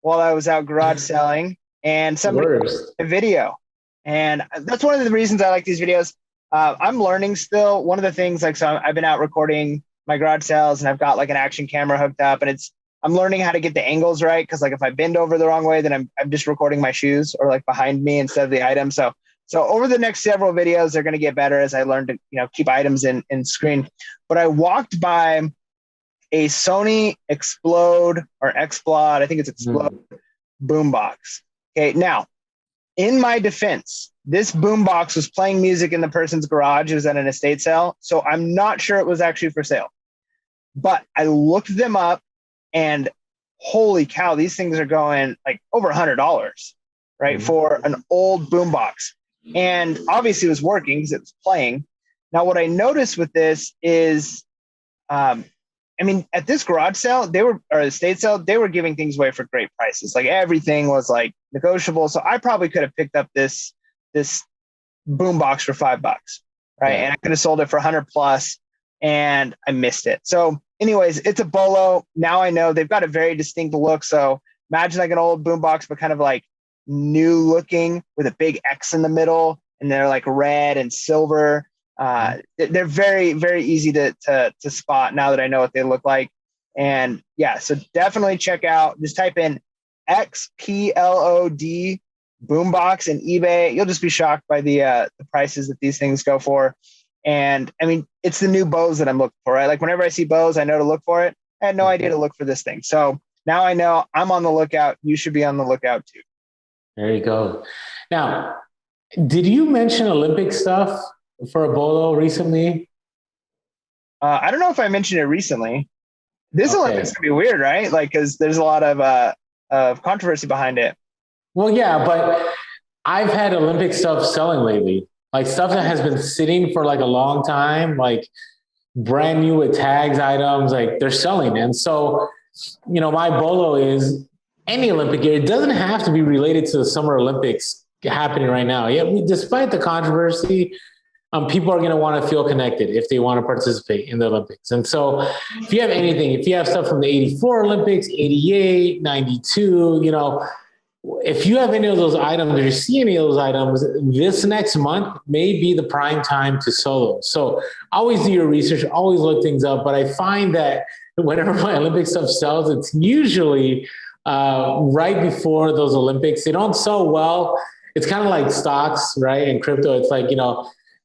while I was out garage selling, and somebody a video. And that's one of the reasons I like these videos. I'm learning still. One of the things, so I've been out recording my garage sales, and I've got like an action camera hooked up, and I'm learning how to get the angles right. Cause like if I bend over the wrong way, then I'm just recording my shoes or like behind me instead of the item. So over the next several videos, they're going to get better as I learn to, keep items in screen. But I walked by a Sony Explode or Explode, I think it's Explode boombox. Okay. Now, in my defense, this boombox was playing music in the person's garage. It was at an estate sale. So I'm not sure it was actually for sale. But I looked them up, and holy cow, these things are going like over $100, right? For an old boombox. And obviously it was working because it was playing. Now, what I noticed with this is, at this garage sale, or estate sale, they were giving things away for great prices. Like everything was like negotiable. So I probably could have picked up this boombox for $5, right? And I could have sold it for 100 plus, and I missed it. So anyways, it's a bolo. Now I know they've got a very distinct look. So imagine like an old boombox, but kind of like new looking with a big X in the middle, and they're like red and silver. They're very, very easy to spot now that I know what they look like. And yeah, so definitely check out, just type in XPLOD boombox in eBay. You'll just be shocked by the prices that these things go for. And I mean, it's the new bows that I'm looking for, right? Like whenever I see bows, I know to look for it. I had no idea to look for this thing. So now I know I'm on the lookout. You should be on the lookout too. There you go. Now, did you mention Olympic stuff for a bolo recently? I don't know if I mentioned it recently. This Olympics can be weird, right? Like, because there's a lot of controversy behind it. Well, yeah, but I've had Olympic stuff selling lately, like stuff that has been sitting for like a long time, like brand new with tags, items, like they're selling. And so, my bolo is any Olympic year. It doesn't have to be related to the Summer Olympics happening right now. Yeah, despite the controversy, people are going to want to feel connected if they want to participate in the Olympics. And so if you have anything, if you have stuff from the 84 Olympics, 88, 92, if you have any of those items, or you see any of those items, this next month may be the prime time to sell those. So always do your research, always look things up. But I find that whenever my Olympic stuff sells, it's usually right before those Olympics. They don't sell well. It's kind of like stocks, right? And crypto, it's like,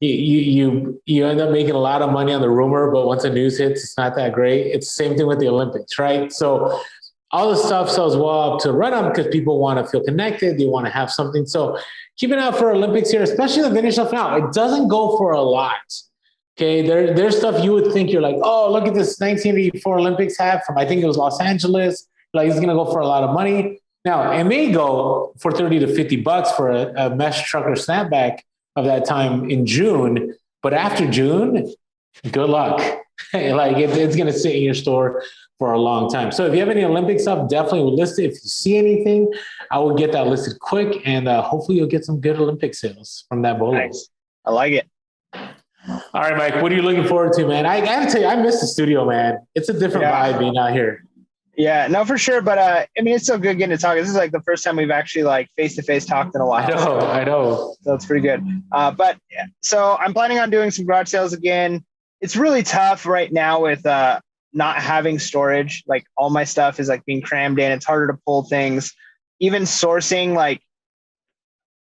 you end up making a lot of money on the rumor, but once the news hits, it's not that great. It's the same thing with the Olympics, right? So all the stuff sells well up to run up because people want to feel connected. They want to have something. So keep an eye out for Olympics here, especially the vintage stuff now. It doesn't go for a lot. Okay. There's stuff you would think you're like, oh, look at this 1984 Olympics hat from, I think it was Los Angeles. Like it's going to go for a lot of money. Now it may go for 30 to $50 for a mesh trucker snapback of that time in June, but after June, good luck. Like it's going to sit in your store for a long time. So if you have any Olympic stuff, definitely list it. If you see anything, I will get that listed quick, and hopefully you'll get some good Olympic sales from that bolo. Nice. I like it. All right, Mike, what are you looking forward to, man? I got to tell you, I miss the studio, man. It's a different vibe being out here. Yeah, no, for sure. But I mean, it's so good getting to talk. This is like the first time we've actually like face-to-face talked in a while. I know. So it's pretty good. But so I'm planning on doing some garage sales again. It's really tough right now with not having storage. Like all my stuff is like being crammed in. It's harder to pull things. Even sourcing, like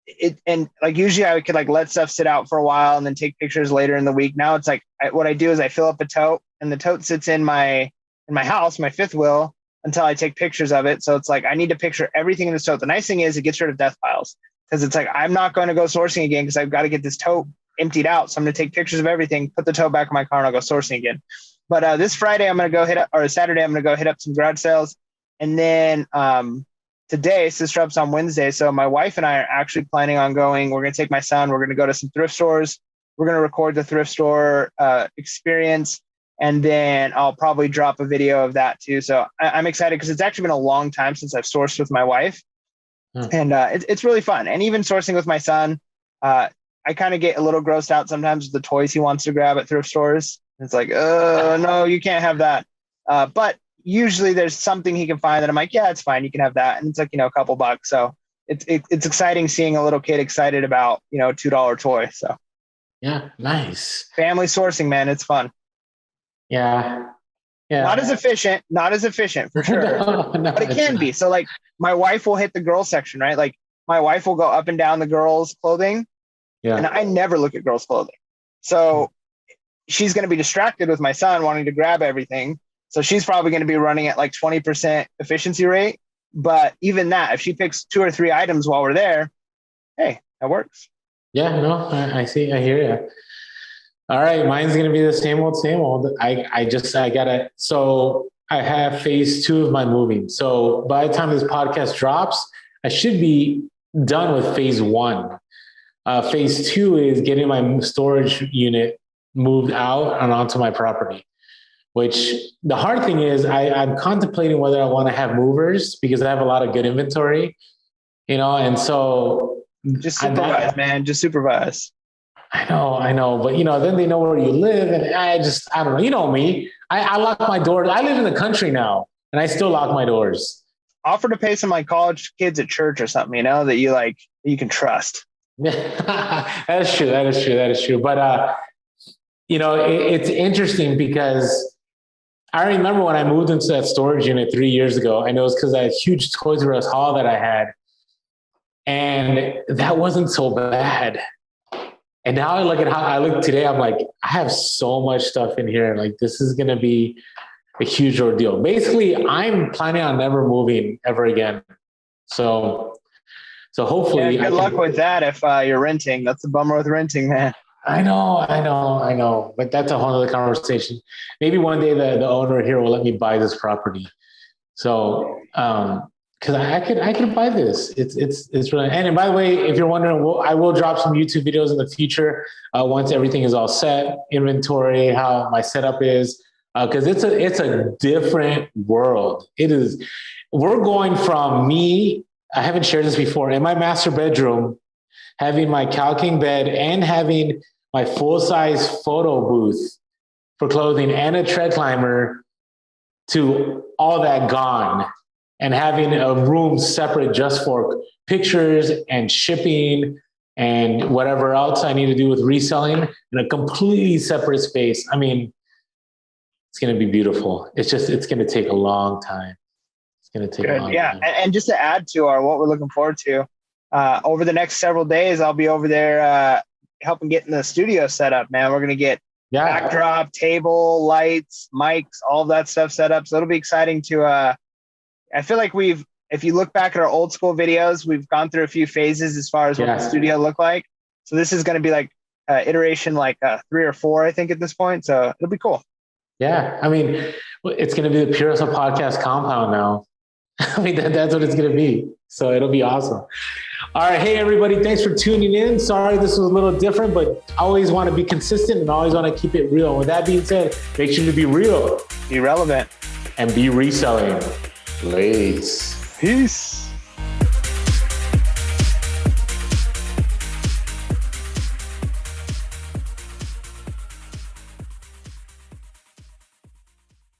it, and like usually I could like let stuff sit out for a while and then take pictures later in the week. Now it's like what I do is I fill up a tote, and the tote sits in my house, my fifth wheel, until I take pictures of it. So it's like I need to picture everything in this tote. The nice thing is it gets rid of death piles, because it's like I'm not going to go sourcing again because I've got to get this tote emptied out. So I'm going to take pictures of everything, put the tote back in my car, and I'll go sourcing again. But this Friday, I'm going to go hit up, or Saturday, I'm going to go hit up some garage sales. And then today, Sis drops on Wednesday. So my wife and I are actually planning on going. We're going to take my son. We're going to go to some thrift stores. We're going to record the thrift store experience. And then I'll probably drop a video of that too. So I'm excited because it's actually been a long time since I've sourced with my wife. And it's really fun. And even sourcing with my son, I kind of get a little grossed out sometimes with the toys he wants to grab at thrift stores. It's like, no, you can't have that. But usually there's something he can find that I'm like, yeah, it's fine. You can have that. And it's like, a couple bucks. So it's exciting seeing a little kid excited about, $2 toy. So yeah, nice. Family sourcing, man. It's fun. Yeah. Yeah. Not as efficient for sure, no, but it can be. So like my wife will hit the girls section, right? Like my wife will go up and down the girls' clothing. Yeah. And I never look at girls' clothing. So she's going to be distracted with my son wanting to grab everything. So she's probably going to be running at like 20% efficiency rate. But even that, if she picks 2 or 3 items while we're there, hey, that works. Yeah, no, I see. I hear you. All right. Mine's going to be the same old. So I have phase 2 of my moving. So by the time this podcast drops, I should be done with phase 1. Phase 2 is getting my storage unit moved out and onto my property, which the hard thing is I'm contemplating whether I want to have movers because I have a lot of good inventory, and so just supervise, man. Just supervise. I know. But then they know where you live. And I don't know. You know me, I lock my doors. I live in the country now and I still lock my doors. Offer to pay some like college kids at church or something, that you can trust. That is true. But, it's interesting because I remember when I moved into that storage unit 3 years ago, and it was because I had a huge Toys R Us haul that I had. And that wasn't so bad. And now I look at how I look today, I'm like, I have so much stuff in here. Like, this is going to be a huge ordeal. Basically, I'm planning on never moving ever again. So hopefully, good luck with that. If you're renting, that's the bummer with renting, man. I know. But that's a whole other conversation. Maybe one day the owner here will let me buy this property. So, because I could buy this. It's really. And by the way, if you're wondering, I will drop some YouTube videos in the future once everything is all set, inventory, how my setup is, because it's a different world. It is. We're going from me. I haven't shared this before, in my master bedroom, having my King bed and having my full-size photo booth for clothing and a tread climber, to all that gone, and having a room separate just for pictures and shipping and whatever else I need to do with reselling in a completely separate space. I mean, it's going to be beautiful. It's going to take a long time. It's going to take a long time. And just to add to what we're looking forward to, over the next several days, I'll be over there helping getting the studio set up, man. We're going to get backdrop, table, lights, mics, all of that stuff set up. So it'll be exciting to, I feel like if you look back at our old school videos, we've gone through a few phases as far as what the studio looked like. So this is going to be like iteration like 3 or 4, I think, at this point. So it'll be cool. Yeah. I mean, it's going to be the Purest Podcast compound now. I mean, that's what it's going to be. So it'll be awesome. All right. Hey, everybody. Thanks for tuning in. Sorry, this was a little different, but I always want to be consistent and always want to keep it real. And with that being said, make sure to be real, be relevant, and be reselling. Peace.